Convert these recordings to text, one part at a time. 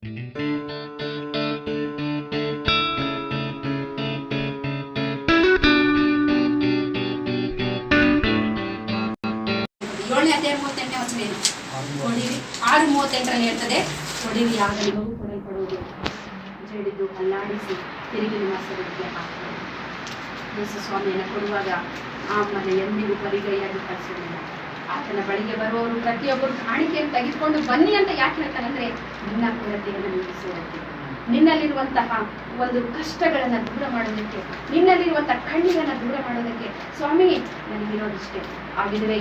7ನೇ ಅಧ್ಯಾಯ 38ನೇ ವಚನ ಏನು? ಕೊಡಿರಿ 6:38ರಲ್ಲಿ ಹೇಳ್ತದೆ, ಕೊಡಿರಿ ಆಗ ನಿಮಗೂ ಕೊಡಲ್ಪಡುವುದು, ಜಡಿದು ಅಲ್ಲಾಡಿಸಿ ತಿರುಗಿ ನಿಮ್ಮ ಸರದಿಗೆ ಹಾಕಿದರು. ಯೇಸು ಸ್ವಾಮಿಯನ್ನು ಕೊಡುವಾಗ ಆ ಮನೆ ಎಂದಿಗೂ ಪರಿಗೈಯಾಗಿ ಕಳಿಸಲಿಲ್ಲ. ಆತನ ಬಳಿಗೆ ಬರುವವರು ಪ್ರತಿಯೊಬ್ಬರು ಕಾಣಿಕೆಯನ್ನು ತೆಗೆದುಕೊಂಡು ಬನ್ನಿ ಅಂತ ಯಾಕೆ ಹೇಳ್ತಾನಂದ್ರೆ, ನಿನ್ನ ಕೊರತೆಯನ್ನು ನೀಗಿಸುವುದಕ್ಕೆ, ನಿನ್ನಲ್ಲಿರುವಂತಹ ಒಂದು ಕಷ್ಟಗಳನ್ನು ದೂರ ಮಾಡೋದಕ್ಕೆ, ನಿನ್ನಲ್ಲಿರುವಂತಹ ಕಣ್ಣೀರನ್ನು ದೂರ ಮಾಡೋದಕ್ಕೆ. ಸ್ವಾಮಿ ನನಗಿರೋದಿಷ್ಟೇ. ಆಗಿದ್ರೆ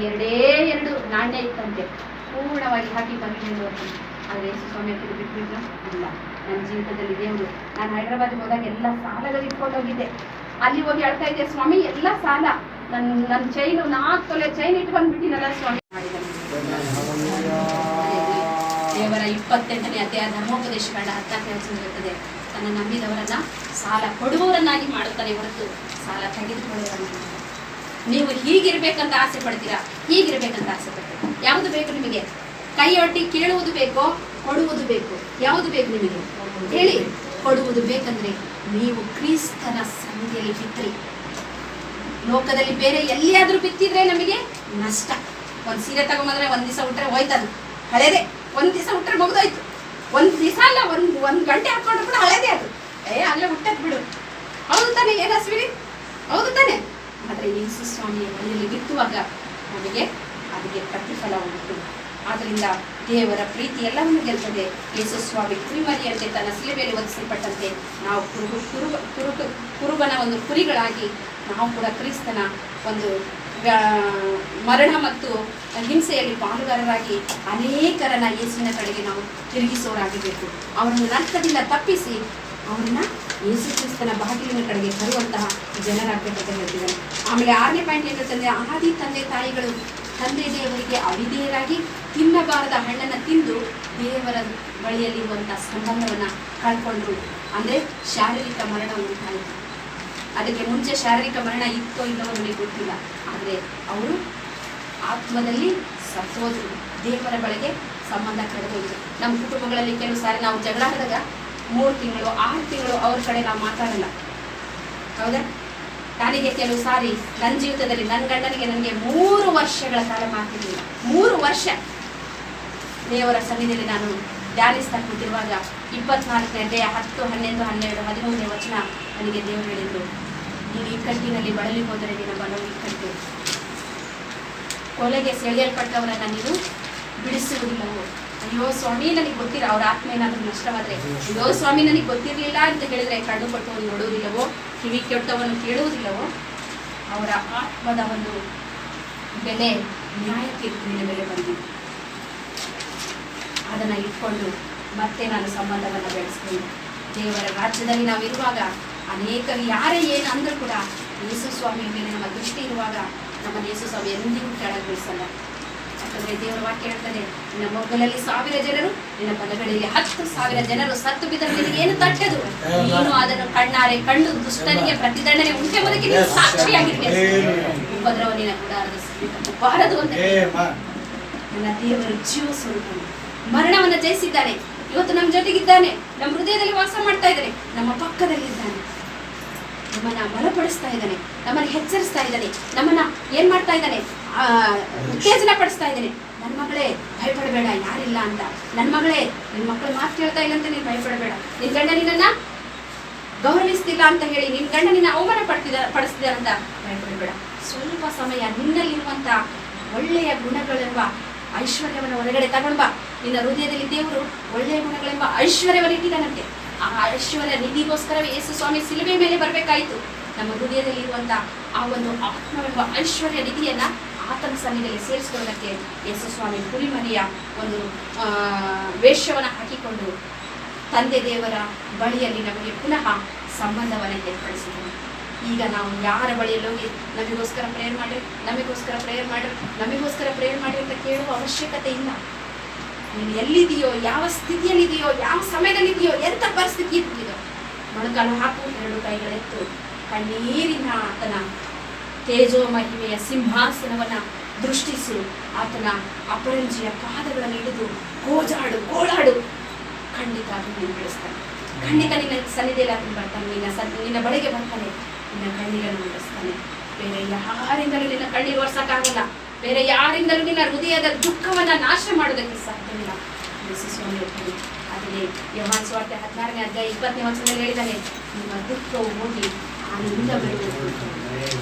2 ನಾಣ್ಯ ಇತ್ತಂತೆ, ಪೂರ್ಣವಾಗಿ ಹಾಕಿ ಬರಲಿಲ್ಲ ಅಂತ. ಆದರೆ ಯೇಸು ಸ್ವಾಮಿ ಹತ್ತಿರ ಬಿಟ್ಬಿಟ್ಲ ಇಲ್ಲ. ನನ್ನ ಜೀವಿತದಲ್ಲಿ ದೇವರು, ನಾನು ಹೈದರಾಬಾದ್ಗೆ ಹೋದಾಗ ಎಲ್ಲ ಸಾಲಗಳು ಇಟ್ಕೊಂಡು ಹೋಗಿದ್ದೆ. ಅಲ್ಲಿ ಹೋಗಿ ಹೇಳ್ತಾ ಇದ್ದೆ, ಸ್ವಾಮಿ ಎಲ್ಲ ಸಾಲ, ನನ್ನ ಚೈನು 4 ತೊಲೆ ಚೈನ್ ಇಟ್ಟು ಬಂದ್ಬಿಟ್ಟಿನಲ್ಲ ಸ್ವಾಮಿ. ದೇವರ 28ನೇ ಅಧ್ಯಾಯ ಧರ್ಮೋಪದೇಶಗಳ 10ನೇ ವಚನ ಇರುತ್ತದೆ, ತನ್ನ ನಂಬಿದವರನ್ನ ಸಾಲ ಕೊಡುವವರನ್ನಾಗಿ ಮಾಡುತ್ತಾನೆ ಹೊರತು ಸಾಲ ತೆಗೆದುಕೊಳ್ಳುವವರನ್ನ. ನೀವು ಹೀಗಿರ್ಬೇಕಂತ ಆಸೆ ಪಡ್ತೀರಾ, ಹೀಗಿರ್ಬೇಕಂತ ಆಸೆ ಪಡ್ತೀರಾ? ಯಾವುದು ಬೇಕು ನಿಮಗೆ? ಕೈಯೊಡ್ಡಿ ಕೇಳುವುದು ಬೇಕೋ, ಕೊಡುವುದು ಬೇಕು? ಯಾವುದು ಬೇಕು ನಿಮಗೆ ಹೇಳಿ? ಕೊಡುವುದು ಬೇಕಂದ್ರೆ ನೀವು ಕ್ರಿಸ್ತನ ಸನ್ನಿಧಿಯಲ್ಲಿ ಬಿತ್ತರಿ. ಲೋಕದಲ್ಲಿ ಬೇರೆ ಎಲ್ಲಿಯಾದ್ರೂ ಬಿತ್ತಿದ್ರೆ ನಮಗೆ ನಷ್ಟ. ಒಂದು ಸೀರೆ ತಗೊಂಬಂದ್ರೆ 1 ದಿವಸ ಉಟ್ರೆ ಹೋಯ್ತದು, ಹಳೇದೆ. 1 ದಿವಸ ಉಟ್ರೆ ಮುಗಿದೋಯ್ತು. 1 ದಿವಸ ಅಲ್ಲ, ಒಂದು ಗಂಟೆ ಹಾಕೊಂಡ್ರು ಕೂಡ ಹಳೇದೆ ಅದು. ಅಲ್ಲೇ ಹುಟ್ಟತ್ ಬಿಡು. ಹೌದು ತಾನೆ? ಏನಸ್ವಿರಿ? ಹೌದು ತಾನೆ? ಆದರೆ ಯೇಸು ಸ್ವಾಮಿಯ ಮನೆಯಲ್ಲಿ ಬಿತ್ತುವಾಗ ನಮಗೆ ಅದಕ್ಕೆ ಪ್ರತಿಫಲ ಉಂಟು. ಆದ್ದರಿಂದ ದೇವರ ಪ್ರೀತಿ ಎಲ್ಲವನ್ನು ಗೆಲ್ತದೆ. ಯೇಸು ಸ್ವಾಮಿ ಕುರಿಮರಿಯಂತೆ ತನ್ನ ಸಿಲುಬೆಯಲ್ಲಿ ಒದಿಸಲ್ಪಟ್ಟಂತೆ ನಾವು ಕುರುಬನ ಒಂದು ಕುರಿಗಳಾಗಿ ನಾವು ಕೂಡ ಕ್ರಿಸ್ತನ ಒಂದು ಮರಣ ಮತ್ತು ಹಿಂಸೆಯಲ್ಲಿ ಪಾಲುಗಾರರಾಗಿ ಅನೇಕರನ್ನ ಯೇಸುವಿನ ಕಡೆಗೆ ನಾವು ತಿರುಗಿಸೋರಾಗಿರಬೇಕು. ಅವರನ್ನು ನರಕದಿಂದ ತಪ್ಪಿಸಿ ಅವರನ್ನ ಯೇಸು ಕ್ರಿಸ್ತನ ಬಾಗಿಲಿನ ಕಡೆಗೆ ತರುವಂತಹ ಜನರಾಗಬೇಕಂತ ಹೇಳ್ತಿದ್ದಾರೆ. ಆಮೇಲೆ 6ನೇ ಪಾಯಿಂಟ್ ಏನಿರ್ತಂದ್ರೆ, ಆದಿ ತಂದೆ ತಾಯಿಗಳು ತಂದೆ ದೇವರಿಗೆ ಅವಿಧೇಯರಾಗಿ ತಿನ್ನಬಾರದ ಹಣ್ಣನ್ನು ತಿಂದು ದೇವರ ಬಳಿಯಲ್ಲಿರುವಂಥ ಸಂಬಂಧವನ್ನು ಕಳ್ಕೊಂಡ್ರು. ಅಂದರೆ ಶಾರೀರಿಕ ಮರಣ ಉಂಟಾಯಿತು. ಅದಕ್ಕೆ ಮುಂಚೆ ಶಾರೀರಿಕ ಮರಣ ಇತ್ತೋ ಇಲ್ಲವೋ ನನಗೆ ಗೊತ್ತಿಲ್ಲ, ಆದರೆ ಅವರು ಆತ್ಮದಲ್ಲಿ ಸತ್ತೋದ್ರು, ದೇವರ ಬಳಿಗೆ ಸಂಬಂಧ ಕಳೆದೋಯ್ತು. ನಮ್ಮ ಕುಟುಂಬಗಳಲ್ಲಿ ಕೆಲವು ಸಾರಿ ನಾವು ಜಗಳ ಆದಾಗ 3 ತಿಂಗಳು 6 ತಿಂಗಳು ಅವ್ರ ಕಡೆ ನಾವು ಮಾತಾಡಲ್ಲ, ಹೌದಾ? ನನಗೆ ಕೆಲವು ಸಾರಿ ನನ್ನ ಜೀವಿತದಲ್ಲಿ ನನ್ನ ಗಂಡನಿಗೆ ನನಗೆ 3 ವರ್ಷಗಳ ಕಾಲ ಮಾತಿರಲಿಲ್ಲ. 3 ವರ್ಷ ದೇವರ ಸನ್ನಿಧಿಯಲ್ಲಿ ನಾನು ಧ್ಯಾನಿಸ್ತಾ ಕೂತಿರುವಾಗ 24ನೇ ಅಧ್ಯಾಯ 10, 11, 12, 13ನೇ ವಚನ ನನಗೆ ದೇವರು ಹೇಳಿದ್ರು, ನೀನು ಇಕ್ಕಟ್ಟಿನಲ್ಲಿ ಬಳಲಿ ಹೋದರೆ ನಿನ್ನ ಬಲವು ಇಕ್ಕಟ್ಟು, ಕೊಲೆಗೆ ಸೆಳೆಯಲ್ಪಟ್ಟವರನ್ನ ನೀನು ಬಿಡಿಸುವುದಿಲ್ಲವೋ. ಅಯ್ಯೋ ಸ್ವಾಮಿ ನನಗೆ ಗೊತ್ತಿರ, ಅವ್ರ ಆತ್ಮ ಏನಾದರೂ ನಷ್ಟವಾದರೆ, ಅಯ್ಯೋ ಸ್ವಾಮಿ ನನಗೆ ಗೊತ್ತಿರಲಿಲ್ಲ ಅಂತ ಹೇಳಿದ್ರೆ ಕಣ್ಣು ಕೊಟ್ಟವನು ನೋಡುವುದಿಲ್ಲವೋ, ಕಿವಿ ಕೆಟ್ಟವನು ಕೇಳುವುದಿಲ್ಲವೋ. ಅವರ ಆತ್ಮದ ಒಂದು ಬೆಲೆ ನ್ಯಾಯ ತೀರ್ಪಿನ ಬೆಲೆ ಬಂದಿದೆ. ಅದನ್ನು ಇಟ್ಕೊಂಡು ಮತ್ತೆ ನಾನು ಸಂಬಂಧವನ್ನು ಬೆಳೆಸ್ತೀನಿ. ದೇವರ ರಾಜ್ಯದಲ್ಲಿ ನಾವು ಇರುವಾಗ ಅನೇಕರು ಯಾರೇ ಏನು ಅಂದರೂ ಕೂಡ ಯೇಸು ಸ್ವಾಮಿಯ ಮೇಲೆ ನಮ್ಮ ದೃಷ್ಟಿ ಇರುವಾಗ ನಮ್ಮನ್ನು ಯೇಸು ಸ್ವಾಮಿ ಎಂದಿಗೂ ಕೆಳಗಿಳಿಸಲ್ಲ. ಯಾಕಂದರೆ ದೇವರ ವಾಕ್ಯ ಹೇಳ್ತದೆ, ನಿನ್ನ ಮೊಗ್ಗಲಲ್ಲಿ 1000 ಜನರು, ನಿನ್ನ ಬಲಗಡೆಯಲ್ಲಿ 10,000 ಜನರು ಸತ್ತು ಬಿದ್ದರೆ ನಿನಗೆ ಏನು ತಟ್ಟದು? ನೀನು ಅದನ್ನು ಕಣ್ಣಾರೆ ಕಂಡು ದುಷ್ಟನಿಗೆ ಪ್ರತಿದಂಡನೆ ಉಂಟೆಂಬುದಕ್ಕೆ ನೀನು ಸಾಕ್ಷಿಯಾಗಿರ್ಬೇಕು. ಉಪದ್ರವ ನಿನ್ನ ಗುಡಾರದ ಬಾರದು ಅಂತ ನನ್ನ ದೇವರು ಜೀವ ಸ್ವರೂಪನು ಮರಣವನ್ನು ಜಯಿಸಿದ್ದಾನೆ. ಇವತ್ತು ನಮ್ಮ ಜೊತೆಗಿದ್ದಾನೆ, ನಮ್ಮ ಹೃದಯದಲ್ಲಿ ವಾಸ ಮಾಡ್ತಾ ಇದ್ದಾನೆ, ನಮ್ಮ ಪಕ್ಕದಲ್ಲಿದ್ದಾನೆ, ನಮ್ಮನ್ನ ಬಲಪಡಿಸ್ತಾ ಇದ್ದಾನೆ, ನಮ್ಮನ್ನು ಎಚ್ಚರಿಸ್ತಾ ಇದ್ದಾನೆ, ನಮ್ಮನ್ನ ಏನ್ ಮಾಡ್ತಾ ಇದ್ದಾನೆ? ಉತ್ತೇಜನ ಪಡಿಸ್ತಾ ಇದ್ದಾನೆ. ನನ್ನ ಮಗಳೇ ಭಯಪಡಬೇಡ, ಯಾರಿಲ್ಲ ಅಂತ. ನನ್ನ ಮಗಳೇ, ನಿನ್ನ ಮಕ್ಕಳು ಮಾತು ಕೇಳ್ತಾ ಇಲ್ಲ ಅಂತ ನೀನು ಭಯಪಡಬೇಡ. ನಿನ್ನ ಗಂಡ ನಿನ್ನನ್ನ ಗೌರವಿಸ್ತಿಲ್ಲ ಅಂತ ಹೇಳಿ ನಿನ್ನ ಗಂಡ ನಿನ್ನ ಅವಮಾನ ಪಡಿಸ್ತಿದ ಅಂತ ಭಯಪಡಬೇಡ. ಸ್ವಲ್ಪ ಸಮಯ ನಿನ್ನಲ್ಲಿರುವಂತ ಒಳ್ಳೆಯ ಗುಣಗಳೆಂಬ ಐಶ್ವರ್ಯವನ್ನು ಹೊರಗಡೆ ತಗೊಂಡ್ ಬಾ. ನಿನ್ನ ಹೃದಯದಲ್ಲಿ ದೇವರು ಒಳ್ಳೆಯ ಗುಣಗಳೆಂಬ ಐಶ್ವರ್ಯವನ್ನು ಇಟ್ಟಿದ್ದಾನಂತೆ. ಆ ಐಶ್ವರ್ಯ ನಿಧಿಗೋಸ್ಕರವೇ ಯೇಸು ಸ್ವಾಮಿ ಸಿಲುಬೆ ಮೇಲೆ ಬರಬೇಕಾಯಿತು. ನಮ್ಮ ಹೃದಯದಲ್ಲಿ ಇರುವಂತ ಆ ಒಂದು ಆತ್ಮವೆಂಬ ಐಶ್ವರ್ಯ ನಿಧಿಯನ್ನ ಆತನ ಸನ್ನಿಧಿಯಲ್ಲಿ ಸೇರಿಸಿಕೊಳ್ಳಕ್ಕೆ ಯೇಸು ಸ್ವಾಮಿ ಕುರಿಮರಿಯ ಒಂದು ವೇಷವನ್ನು ಹಾಕಿಕೊಂಡು ತಂದೆ ದೇವರ ಬಳಿಯಲ್ಲಿ ನಮಗೆ ಪುನಃ ಸಂಬಂಧವನ್ನು ಏರ್ಪಡಿಸಿದರು. ಈಗ ನಾವು ಯಾರ ಬಳಿಯಲ್ಲಿ ಹೋಗಿ ನಮಗೋಸ್ಕರ ಪ್ರೇಯರ್ ಮಾಡಿ, ನಮಗೋಸ್ಕರ ಪ್ರೇಯರ್ ಮಾಡಿ, ನಮಗೋಸ್ಕರ ಪ್ರೇಯರ್ ಮಾಡಿ ಅಂತ ಕೇಳುವ ಅವಶ್ಯಕತೆ ಇಲ್ಲ. ನೀನು ಎಲ್ಲಿದೆಯೋ, ಯಾವ ಸ್ಥಿತಿಯಲ್ಲಿದೆಯೋ, ಯಾವ ಸಮಯದಲ್ಲಿದೆಯೋ, ಎಂಥ ಪರಿಸ್ಥಿತಿ ಇರ್ತಿದೋ, ಮೊಣಕಾಲು ಹಾಕು, 2 ಕೈಗಳೆತ್ತು, ಕಣ್ಣೀರಿನ ಆತನ ತೇಜೋ ಮಹಿಮೆಯ ಸಿಂಹಾಸನವನ್ನ ದೃಷ್ಟಿಸು. ಆತನ ಅಪರಂಜಿಯ ಪಾದಗಳನ್ನು ಹಿಡಿದು ಗೋಳಾಡು, ಖಂಡಿತ ಅದು ನೀನು ಬಿಡಿಸ್ತಾನೆ. ಖಂಡಿತ ನಿನ್ನ ಸನ್ನಿಧಿಯಲ್ಲಿ ಅದನ್ನು ಬರ್ತಾನೆ. ನಿನ್ನ ಬಳಿಗೆ ಬರ್ತಾನೆ, ನಿನ್ನ ಕಣ್ಣೀರನ್ನು ಬಿಡಿಸ್ತಾನೆ. ಬೇರೆ ಯಾರಿಂದಲೂ ನಿನ್ನ ಕಣ್ಣೀರು ಒರೆಸಕ್ಕಾಗಲ್ಲ. ಬೇರೆ ಯಾರಿಂದಲೂ ನಿನ್ನ ಹೃದಯದ ದುಃಖವನ್ನ ನಾಶ ಮಾಡೋದಕ್ಕೆ ಸಾಧ್ಯವಿಲ್ಲ. ಯೇಸು ಸ್ವಾಮಿ ಹೇಳ್ತಾನೆ. ಅದನ್ನೇ ಯೋಹಾನ ಸುವಾರ್ತೆ 16ನೇ ಅಧ್ಯಾಯ 20ನೇ ವಚನದಲ್ಲಿ ಹೇಳಿದ್ದಾನೆ, ನಿಮ್ಮ ದುಃಖವು ಹೋಗಿ ಆನಂದ ಬೆಳೆಯುವುದು.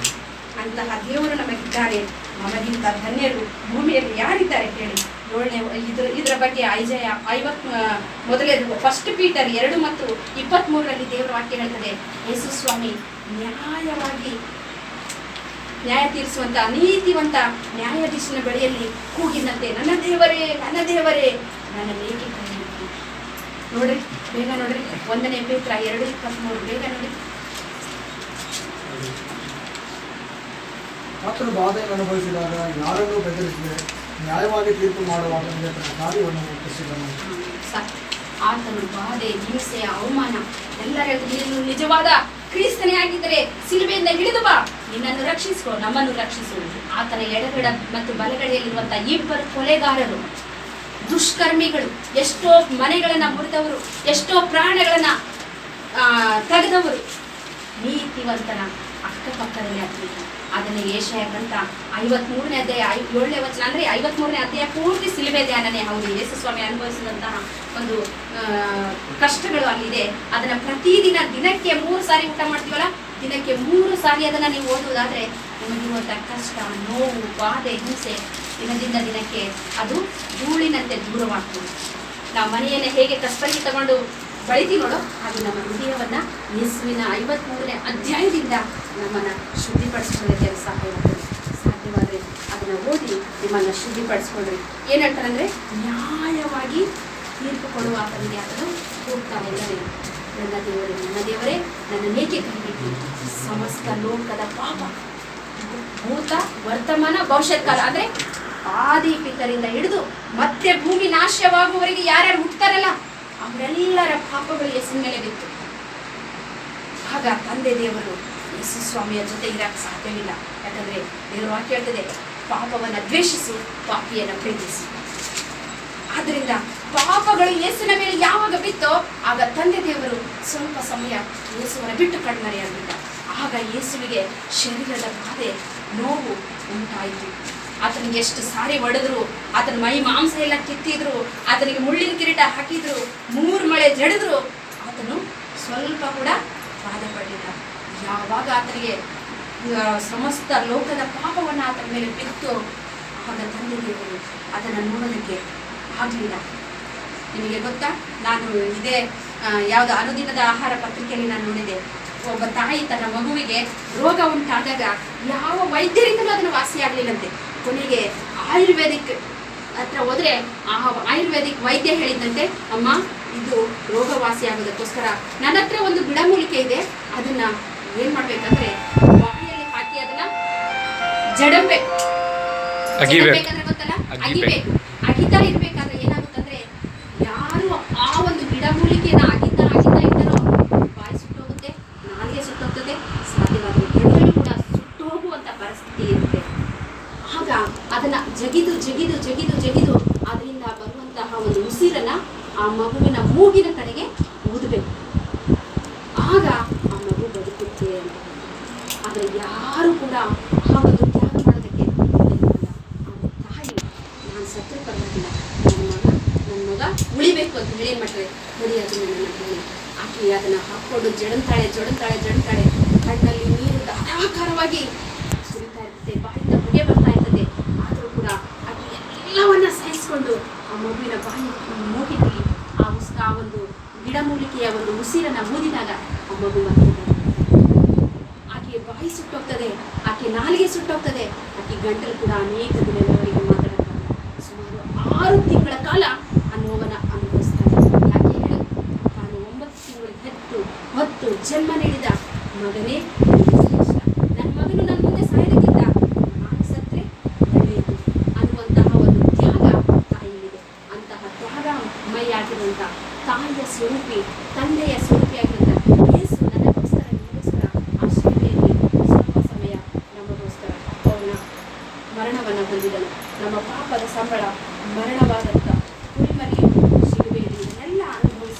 ಅಂತಹ ದೇವರು ನಮಗಿದ್ದಾರೆ. ನಮಗಿಂತ ಧನ್ಯರು ಭೂಮಿಯಲ್ಲಿ ಯಾರಿದ್ದಾರೆ ಹೇಳಿ. ಇದರ ಬಗ್ಗೆ ಐಜಯ 50 ಫಸ್ಟ್ ಪೀಟರ್ 2 ಮತ್ತು 23ರಲ್ಲಿ ದೇವರ ವಾಕ್ಯ ಹೇಳ್ತದೆ, ಯೇಸು ಸ್ವಾಮಿ ನ್ಯಾಯವಾಗಿ ನ್ಯಾಯ ತೀರಿಸುವಂತ ನೀತಿವಂತ ನ್ಯಾಯಾಧೀಶನ ಬಳಿಯಲ್ಲಿ ಕೂಗಿನಂತೆ, ನನ್ನ ದೇವರೇ ನನ್ನ ದೇವರೇ ನನ್ನ ಏಕೆ ಕೈ ಹಿಡಿದಿ. ನೋಡ್ರಿ, ಬೇಗ ನೋಡ್ರಿ, 1 ಪೇತ್ರ 2:23 ಬೇಗ ನೋಡಿ. ಆತನು ಬಾಧೆಯನ್ನು ಅನುಭವಿಸಿದಾಗ ಯಾರನ್ನೂ ಬೆದರಿಸದೆ ನ್ಯಾಯವಾಗಿ ತೀರ್ಪು ಮಾಡುವಾಗ ತನ್ನ ಕಾರ್ಯವನ್ನು ಮುಗಿಸಿದನು. ಆತನು ಬಾಧೆ, ಹಿಂಸೆ, ಅವಮಾನ ಎಲ್ಲರ ನೀನು ನಿಜವಾದ ಕ್ರಿಸ್ತನೇ ಆಗಿದ್ದರೆ ಸಿಲುಬೆಯಿಂದ ಹಿಡಿದು ಬಾ, ನಿನ್ನನ್ನು ರಕ್ಷಿಸಿಕೊ, ನಮ್ಮನ್ನು ರಕ್ಷಿಸು. ಆತನ ಎಡಗಡ ಮತ್ತು ಬಲಗಡೆಯಲ್ಲಿರುವಂತಹ 2 ಕೊಲೆಗಾರರು, ದುಷ್ಕರ್ಮಿಗಳು, ಎಷ್ಟೋ ಮನೆಗಳನ್ನ ಮುರಿದವರು, ಎಷ್ಟೋ ಪ್ರಾಣಗಳನ್ನ ತೆಗೆದವರು, ನೀತಿವಂತನ ಅಕ್ಕಪಕ್ಕದಲ್ಲಿ ಆಗ್ತಿದ್ದ. ಅದನ್ನು ಯೆಶಾಯ ಗ್ರಂಥ 53ನೇ ಅಧ್ಯಾಯ 7ನೇ ವಚನ, ಅಂದರೆ 53ನೇ ಅಧ್ಯಾಯ ಪೂರ್ತಿ ಸಿಲುಬೆ ಧ್ಯಾನನೇ. ಹೌದು, ಯೇಸು ಸ್ವಾಮಿ ಅನುಭವಿಸಿದಂತಹ ಒಂದು ಕಷ್ಟಗಳು ಅಲ್ಲಿದೆ. ಅದನ್ನು ಪ್ರತಿದಿನ ದಿನಕ್ಕೆ 3 ಸಾರಿ ಊಟ ಮಾಡ್ತೀವಲ್ಲ, ದಿನಕ್ಕೆ 3 ಸಾರಿ ಅದನ್ನು ನೀವು ಓದುವುದಾದರೆ ನಿಮಗಿರುವಂಥ ಕಷ್ಟ, ನೋವು, ಬಾಧೆ, ಹಿಂಸೆ ದಿನದಿಂದ ದಿನಕ್ಕೆ ಅದು ಧೂಳಿನಂತೆ ದೂರವಾಗ್ತದೆ. ನಾವು ಮನೆಯನ್ನು ಹೇಗೆ ಕಸ್ಬರಿಗೆ ತಗೊಂಡು ಬಳಿತೀವಿ ನೋಡೋ, ಅದು ನಮ್ಮ ಹೃದಯವನ್ನ ಯೇಸುವಿನ 53ನೇ ಅಧ್ಯಾಯದಿಂದ ನಮ್ಮನ್ನು ಶುದ್ಧಿಪಡಿಸ್ಕೊಳ್ಳೋಕ್ಕೆ ಸಾಧ್ಯವಾದರೆ ಅದನ್ನು ಓದಿ ನಿಮ್ಮನ್ನು ಶುದ್ಧಿಪಡಿಸ್ಕೊಳ್ರಿ. ಏನು ಹೇಳ್ತಾರಂದ್ರೆ, ನ್ಯಾಯವಾಗಿ ತೀರ್ಪು ಕೊಡುವ ಆತನಿಗೆ ಆತನು ಹೋಗ್ತಾನೆಲ್ಲವೇ. ನನ್ನ ದೇವರೇ ನನ್ನ ದೇವರೇ ನನ್ನನ್ನೇಕೆ ಕೈಬಿಟ್ಟಿ. ಸಮಸ್ತ ಲೋಕದ ಪಾಪ, ಭೂತ ವರ್ತಮಾನ ಭವಿಷ್ಯತ್ ಕಾಲ, ಅಂದರೆ ಆದಿ ಪಿತರಿಂದ ಹಿಡಿದು ಮತ್ತೆ ಭೂಮಿ ನಾಶವಾಗುವವರೆಗೆ ಯಾರ್ಯಾರು ಹುಟ್ತಾರಲ್ಲ ಅವರೆಲ್ಲರ ಪಾಪಗಳು ಯೇಸುವಿನ ಮೇಲೆ ಬಿತ್ತು. ಆಗ ತಂದೆ ದೇವರು ಯೇಸು ಸ್ವಾಮಿಯ ಜೊತೆ ಇರಕ್ಕೆ ಸಾಧ್ಯವಿಲ್ಲ. ಯಾಕಂದ್ರೆ ದೇವರು ವಾಕ್ಯ ಹೇಳ್ತದೆ, ಪಾಪವನ್ನು ದ್ವೇಷಿಸು, ಪಾಪಿಯನ್ನು ಪ್ರೀತಿಸು. ಆದ್ರಿಂದ ಪಾಪಗಳು ಯೇಸುವಿನ ಮೇಲೆ ಯಾವಾಗ ಬಿತ್ತೋ ಆಗ ತಂದೆ ದೇವರು ಸ್ವಲ್ಪ ಸಮಯ ಯೇಸುವನ್ನ ಬಿಟ್ಟು ಕಣ್ಮರೆಯಾಗಿದ್ದ. ಆಗ ಯೇಸುವಿಗೆ ಶರೀರದ ಬಾಧೆ, ನೋವು ಉಂಟಾಯಿತು. ಆತನಿಗೆ ಎಷ್ಟು ಸಾರಿ ಹೊಡೆದ್ರು, ಆತನ ಮೈ ಮಾಂಸ ಎಲ್ಲ ಕಿತ್ತಿದ್ರು, ಆತನಿಗೆ ಮುಳ್ಳಿನ ಕಿರೀಟ ಹಾಕಿದ್ರು, 3 ಮಳೆ ಜಡಿದ್ರು, ಆತನು ಸ್ವಲ್ಪ ಕೂಡ ಬಾಧೆ ಪಡಲಿಲ್ಲ. ಯಾವಾಗ ಆತನಿಗೆ ಸಮಸ್ತ ಲೋಕದ ಪಾಪವನ್ನು ಆತನ ಮೇಲೆ ಬಿತ್ತು, ಆಗ ತಂದೆ ದೇವರು ಅದನ್ನು ನೋಡೋದಕ್ಕೆ ಆಗಲಿಲ್ಲ. ನಿಮಗೆ ಗೊತ್ತಾ, ನಾನು ಇದೇ ಯಾವುದು ಅನುದಿನದ ಆಹಾರ ಪತ್ರಿಕೆಯಲ್ಲಿ ನಾನು ನೋಡಿದೆ. ಒಬ್ಬ ತಾಯಿ ತನ್ನ ಮಗುವಿಗೆ ರೋಗ ಉಂಟಾದಾಗ ಯಾವ ವೈದ್ಯರಿಂದಲೂ ಅದನ್ನು ವಾಸಿಯಾಗಲಿಲ್ಲಂತೆ. ಕೊನೆಗೆ ಆಯುರ್ವೇದಿಕ್ ಹತ್ರ ಹೋದ್ರೆ ಆ ಆಯುರ್ವೇದಿಕ್ ವೈದ್ಯ ಹೇಳಿದ್ದಂತೆ, ಅಮ್ಮ ಇದು ರೋಗ ವಾಸಿ ಆಗೋದಕ್ಕೋಸ್ಕರ ನನ್ನ ಹತ್ರ ಒಂದು ಗಿಡಮೂಲಿಕೆ ಇದೆ, ಅದನ್ನ ಏನ್ ಮಾಡ್ಬೇಕಂದ್ರೆ ಬಾಯಿಯಲ್ಲಿ ಹಾಕಿ ಅದನ್ನ ಜಡಬೇಕು, ಗೊತ್ತಲ್ಲ, ಅಗಿಬೇಕು. ಅಗಿತಾ ಇರ್ಬೇಕಾದ್ರೆ ಏನಾಗುತ್ತಂದ್ರೆ ಯಾರು ಆ ಒಂದು ಗಿಡಮೂಲಿಕೆನ ಅಗಿತಾ ಇದ್ದಾರೋ ಬಾಯಿ ಸುಟ್ಟೋಗುತ್ತೆ, ನಾಲಿಗೆ ಸುಟ್ಟೋಗ್ತದೆ, ಸಾಧ್ಯವಾದ ಬೆರಳು ಕೂಡ ಸುಟ್ಟೋಗುವಂತ ಪರಿಸ್ಥಿತಿ ಇರುತ್ತೆ. ಆಗ ಅದನ್ನ ಜಗಿದು ಜಗಿದು ಜಗಿದು ಜಗಿದು ಅದರಿಂದ ಬರುವಂತಹ ಒಂದು ಉಸಿರನ್ನ ಆ ಮಗುವಿನ ಮೂಗಿನ ಕಡೆಗೆ ಊದಬೇಕು. ಆಗ ಆ ಮಗು ಬದುಕುತ್ತೆ ಅಂತ. ಆದರೆ ಯಾರು ಕೂಡ ಆ ಒಂದು ತ್ಯಾಗ ಮಾಡೋದಕ್ಕೆ ತಾಯಿ, ನಾನು ಸತ್ರು ಪರವಾಗಿಲ್ಲ, ನನ್ನ ಮಗ ಉಳಿಬೇಕು ಅಂತ ಹೇಳಿ ಏನು ಮಾಡ್ತಾರೆ, ಹೊಡಿಯೋದು ನನ್ನ ಹೇಳಿ ಆಕೆ ಅದನ್ನ ಹಾಕೊಂಡು ಜಡಂತಾಳೆ ಕಣ್ಣಲ್ಲಿ ನೀರು ಧಾರಾಕಾರವಾಗಿ ಸುರಿತಾ ಇರ್ತದೆ, ಬಾಯಿಂದ ಹೊಗೆ ಬರ್ತಾ ಇರ್ತದೆ. ಆದರೂ ಕೂಡ ಆಕೆ ಎಲ್ಲವನ್ನ ಸಹಿಸಿಕೊಂಡು ಆ ಮಗುವಿನ ಬಾಯಿ ಮೂಗಿನಲ್ಲಿ ಆ ಒಂದು ಗಿಡಮೂಲಿಕೆಯ ಒಂದು ಉಸಿರನ್ನ ಊದಿದಾಗ ಆ ಮಗು ಬರ್ತದೆ. ಆಕೆ ಬಾಯಿ ಸುಟ್ಟೋಗ್ತದೆ, ಆಕೆ ನಾಲಿಗೆ ಸುಟ್ಟೋಗ್ತದೆ, ಆಕೆ ಗಂಟಲು ಕೂಡ ಅನೇಕ ದಿನಗಳವರೆಗೆ ಮಾತಾಡೋಕ್ಕಾಗಲ್ಲ. ಸುಮಾರು 6 ತಿಂಗಳ ಕಾಲ ಆ ನೋವನ್ನು ಅನುಭವಿಸ್ತಾಳೆ. ಯಾಕೆ ಹೇಳು, ತಾನು 9 ತಿಂಗಳು ಹೊತ್ತು ಜನ್ಮ ನೀಡಿದ ಮಗನೇ ನನ್ನ ಮಗನು ನನ್ನ ಮುಂದೆ ಸಾಯೋದಕ್ಕಿಂತ ನಾನು ಸತ್ರೆ ಒಳ್ಳೆಯದು ಅನ್ನುವಂತಹ ಒಂದು ತ್ಯಾಗ ತಾಯಿಯಲ್ಲಿದೆ. ಅಂತಹ ತ್ಯಾಗಮಯಿಯಾಗಿರುವಂಥ ತಾಯಿಯ ಸ್ವರೂಪಿ, ತಂದೆಯ ಸ್ವರೂಪಿಯಾಗಿರುವಂಥ ಯೇಸು ನನಗೋಸ್ಕರ ನಿಮಗೋಸ್ಕರ ಆ ಶಿಲುಬೆಯಲ್ಲಿ ಸ್ವಲ್ಪ ಸಮಯ ನಮಗೋಸ್ಕರ ಅವನ ಮರಣವನ್ನು ಹೊಂದಿದನು. ನಮ್ಮ ಪಾಪದ ಸಂಬಳ ಮರಣವಾದಂಥ ಕುರಿಮರಿಯನ್ನು ಶಿಲುಬೆಯಲ್ಲಿ ಎಲ್ಲ ಅನುಭವಿಸಿ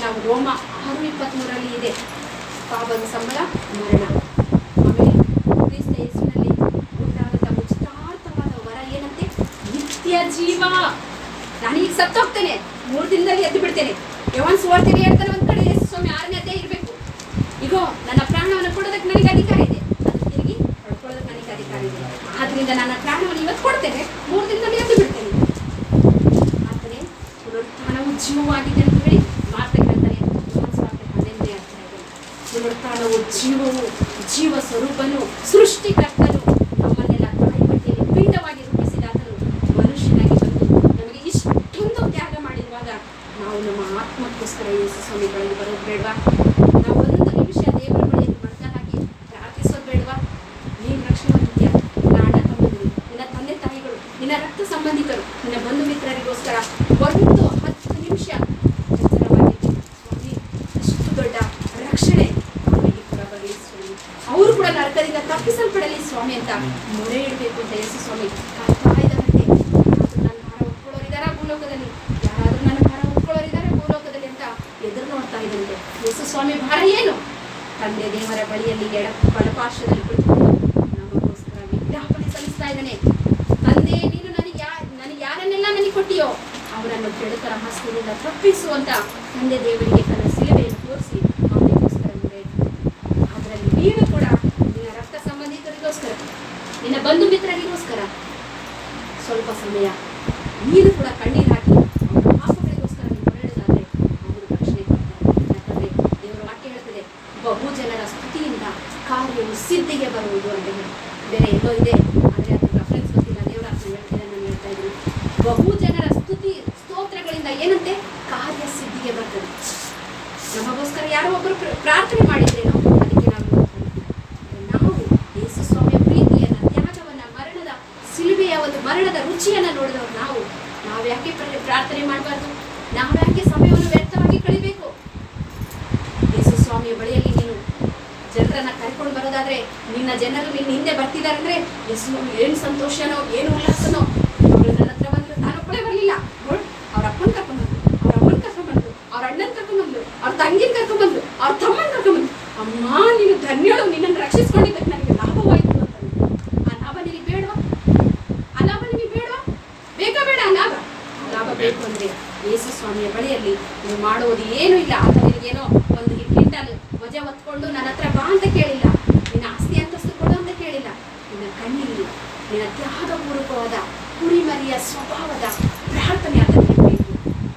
ನಾವು ರೋಮ 6:23 ಇದೆ, ಪಾಪದ ಸಂಬಳ ಮರಣ. ಆಮೇಲೆ ಕ್ರಿಸ್ತ ಯೇಸುವಿನಲ್ಲಿ ಉಂಟಾದಂಥ ಉಚಿತಾರ್ಥವಾದ ವರ ಏನಂತೆ? ನಿತ್ಯ ಜೀವ. ನಾನೀಗ ಸತ್ತೋಗ್ತೇನೆ, 3 ದಿನದಲ್ಲಿ ಎದ್ದು ಬಿಡ್ತೇನೆ. ಯೋಹಾನ ಸುವಾರ್ತೆಯಲ್ಲಿ ಹೇಳ್ತಾನೆ ಒಂದು ಕಡೆ, ಯೇಸು ಸ್ವಾಮಿ 6ನೇ ಅಧ್ಯಾಯ ಇರಬೇಕು, ಈಗ ನನ್ನ ಪ್ರಾಣವನ್ನು ಕೊಡೋದಕ್ಕೆ ನನಗೆ ಅಧಿಕಾರ ಇದೆ, ಅದು ತಿರುಗಿ ಪಡ್ಕೊಳ್ಳೋದಕ್ಕೆ ನನಗೆ ಅಧಿಕಾರ ಇದೆ. ಆದ್ರಿಂದ ನನ್ನ ಪ್ರಾಣವನ್ನು ಇವತ್ತು ಕೊಡ್ತೇನೆ, 3 ದಿನದಲ್ಲಿ ಎದ್ದು ಬಿಡ್ತೇನೆ. ಆದರೆ ಪುನರುತ್ಥಾನವು ಜೀವವಾಗಿದೆ ಅಂತ ಹೇಳಿ ಮಾರ್ತೆ ಹೇಳ್ತಾರೆ. ಯೋಹಾನ 11ನೇ ಅಧ್ಯಾಯದಲ್ಲಿ ಪುನರುತ್ಥಾನವು ಜೀವವು, ಜೀವ ಸ್ವರೂಪನು, ಸೃಷ್ಟಿಕರ್ತನು, ನಮ್ಮನ್ನೆಲ್ಲ ತಾಯಿಪಟ್ಟಿಯಲ್ಲಿ ಪಿಂಡವಾಗಿ ರೂಪಿಸಿದಾತನು ಮನುಷ್ಯನಾಗಿ ಬಂದು ನಮಗೆ ಇಷ್ಟೊಂದು ತ್ಯಾಗ ಮಾಡಿರುವಾಗ ನಾವು ನಮ್ಮ ಆತ್ಮಕ್ಕೋಸ್ಕರ ಯೇಸು ಸ್ವಾಮಿ ಬಳಿಗೆ ಬರೋದು ಬೇಡವಾ? ನಾವು ಒಂದು ನಿಮಿಷ ದೇವರ ಬಳಿಯಲ್ಲಿ ಮನಸ್ಸಾಗಿ ಪ್ರಾರ್ಥಿಸೋದು ಬೇಡವಾ? ನೀನು ರಕ್ಷಣೆ ಹೊಂದಿದ್ಯಾ? ನಿನ್ನ ಅಣ್ಣ ತಮ್ಮಂದಿರು, ನಿನ್ನ ತಂದೆ ತಾಯಿಗಳು, ನಿನ್ನ ರಕ್ತ ಸಂಬಂಧಿಕರು, ನಿನ್ನ ಬಂಧು ಮಿತ್ರರಿಗೋಸ್ಕರ ಒಂದು 10 ನಿಮಿಷ ಎಚ್ಚರವಾಗಿದ್ದು, ಸ್ವಾಮಿ ಅಷ್ಟು ದೊಡ್ಡ ರಕ್ಷಣೆ ಅವರಿಗೆ ಕೂಡ ಬರಲಿ ಸ್ವಾಮಿ, ಅವರು ಕೂಡ ನರಕದಿಂದ ತಪ್ಪಿಸಲ್ಪಡಲಿ ಸ್ವಾಮಿ ಅಂತ ಮೊರೆ ಇಡಬೇಕು ಅಂತ ಯೇಸು ಸ್ವಾಮಿ ಕಾಯ್ತಾ ಇದ್ದಾರಂತೆ. ಯಾರಾದ್ರೂ ನನ್ನ ಭಾರ ಹೊತ್ಕೊಳ್ಳೋರಿದ್ದಾರಾ ಭೂಲೋಕದಲ್ಲಿ? ಯಾರಾದ್ರೂ ನನ್ನ ಭಾರ ಹೊತ್ಕೊಳ್ಳೋರಿದ್ದಾರೆ ಭೂಲೋಕದಲ್ಲಿ ಅಂತ ಎದುರು ನೋಡ್ತಾ ಇದ್ದಂತೆ. ಯೇಸು ಸ್ವಾಮಿ ಭಾರ ಏನು? ತಂದೆ ದೇವರ ಬಳಿಯಲ್ಲಿ ಬಲಪಾರ್ಶ್ವದಲ್ಲಿ ಕುಳಿತುಕೊಂಡು ನಮಗೋಸ್ಕರ ವಿಜ್ಞಾಪನೆ ಸಲ್ಲಿಸ್ತಾ ಇದ್ದಾನೆ. ತಂದೆ, ನೀನು ನನಗೆ ಯಾರನ್ನೆಲ್ಲ ನನಗೆ ಕೊಟ್ಟಿಯೋ ಅವರನ್ನು ಕೆಡುಕರ ಹಸ್ತದಿಂದ ತಪ್ಪಿಸುವಂತ ತಂದೆ ದೇವರಿಗೆ ತನ್ನ ಶಿಲುಬೆಯನ್ನು ತೋರಿಸಿ ಅವನಿಗೋಸ್ಕರ ಮೊರೆ ಇಟ್ಟನು. ಅದರಲ್ಲಿ ನೀನು ಕೂಡ ನಿನ್ನ ರಕ್ತ ಸಂಬಂಧಿಕರಿಗೋಸ್ಕರ, ನಿನ್ನ ಬಂಧು ಮಿತ್ರರಿಗೋಸ್ಕರ ಸ್ವಲ್ಪ ಸಮಯ ನೀನು ಕೂಡ ಕಣ್ಣೀರು ಹಾಕಿ ಅವರ ಪಾಪಗಳಿಗೋಸ್ಕರ ನೀವು ಹೊರಡೋದಾದ್ರೆ ಅವರು ರಕ್ಷಣೆ ಕೊಡ್ತಾರೆ. ಯಾಕಂದ್ರೆ ದೇವರ ವಾಕ್ಯ ಹೇಳ್ತದೆ, ಬಹು ಜನರ ಸ್ತುತಿಯಿಂದ ಕಾರ್ಯವು ಸಿದ್ಧಿಗೆ ಬರುವುದು ಅಂತ ಹೇಳಿ. ಬೇರೆ ಎಲ್ಲೋ ಇದೆ, ಆದರೆ ಅದರ ರೆಫರೆನ್ಸ್ ಗೊತ್ತಿಲ್ಲ. ದೇವರ ಹೇಳ್ತಿದ್ದೆ, ನಾನು ಹೇಳ್ತಾ ಇದ್ದೀನಿ. ಬಹು ಜನರ ಸ್ತುತಿ ಸ್ತೋತ್ರಗಳಿಂದ ಏನಂತೆ? ಕಾರ್ಯ ಸಿದ್ಧಿಗೆ ಬರ್ತದೆ. ನಮಗೋಸ್ಕರ ಯಾರೋ ಒಬ್ಬರು ಪ್ರಾರ್ಥನೆ ಮಾಡಿದ್ರೇನೋ ಅದಕ್ಕೆ ನಾವು ಯೇಸು ಸ್ವಾಮಿಯ ಪ್ರೀತಿಯನ್ನ, ತ್ಯಾಗವನ್ನ, ಮರಣದ ಶಿಲುಬೆಯ ಒಂದು ಮರಣದ ರುಚಿಯನ್ನ ನೋಡಿದವರು ನಾವು ಯಾಕೆ ಪ್ರಾರ್ಥನೆ ಮಾಡಬಾರ್ದು? ನಾವು ಯಾಕೆ ಸಮಯವನ್ನು ವ್ಯರ್ಥವಾಗಿ ಕಳಿಬೇಕು? ಯೇಸು ಸ್ವಾಮಿಯ ಬಳಿಯಲ್ಲಿ ನೀನು ಜನರನ್ನ ಕರ್ಕೊಂಡು ಬರೋದಾದ್ರೆ, ನಿನ್ನ ಜನರು ನಿನ್ನ ಹಿಂದೆ ಬರ್ತಿದ್ದಾರೆ ಅಂದ್ರೆ ಏನು ಸಂತೋಷನೋ, ಏನು ಉಲ್ಲಾಸನೋ. ಅವರು ನನ್ನ ಹತ್ರ ಬಂದ್ರು, ನಾನು ಒಬ್ಬಳೇ ಬರಲಿಲ್ಲ, ಅವ್ರ ಅಪ್ಪನ ಕರ್ಕೊಂಡ್ಬಂದ್ರು, ಅವ್ರ ಅಮ್ಮನ ಕರ್ಕೊಂಡ್ಬಂದ್ರು, ಅವ್ರ ಅಣ್ಣನ ಕರ್ಕೊಂಡ್ಬಂದ್ರು, ಅವ್ರ ತಂಗಿನ ಕರ್ಕೊಂಡ್ಬಂದ್ರು, ಅವ್ರ ತಮ್ಮನ ಕರ್ಕೊಂಡ್ಬಂದ್ರು. ಅಮ್ಮ, ನೀನು ಧನ್ಯಳು, ನಿನ್ನನ್ನು ರಕ್ಷಿಸ್ಕೊಂಡಿದ್ದಕ್ಕೆ ನನಗೆ ಲಾಭವಾಯಿತು ಅಂತ. ಆ ಲಾಭ ನಿನಗೆ ಬೇಡವಾ? ಆ ಲಾಭ ನಿಮಗೆ ಬೇಡವಾ? ಬೇಗ ಬೇಡ ಆ ಲಾಭ ಬೇಕು ಅಂದ್ರೆ ಯೇಸು ಸ್ವಾಮಿಯ ಬಳಿಯಲ್ಲಿ ನೀವು ಮಾಡುವುದು ಏನೂ ಇಲ್ಲ. ಆತ ನಿನಗೇನೋ ಒಂದು ಕ್ವಿಂಟಲ್ ವಜೆ ಹೊತ್ಕೊಂಡು ನನ್ನ ಹತ್ರ ಬಾ ಅಂತ ಕೇಳಿಲ್ಲ, ನಿನ್ನ ಆಸ್ತಿ ಅಂತಸ್ತು ಕೊಡು ಅಂತ ಕೇಳಿಲ್ಲ. ನಿನ್ನ ಕಣ್ಣೀರು, ನಿನ್ನ ತ್ಯಾಗಪೂರ್ವಕವಾದ ಕುರಿಮರಿಯ ಸ್ವಭಾವದ ಪ್ರಾರ್ಥನೆ ಆತನಿಗೆ ಬೇಕು,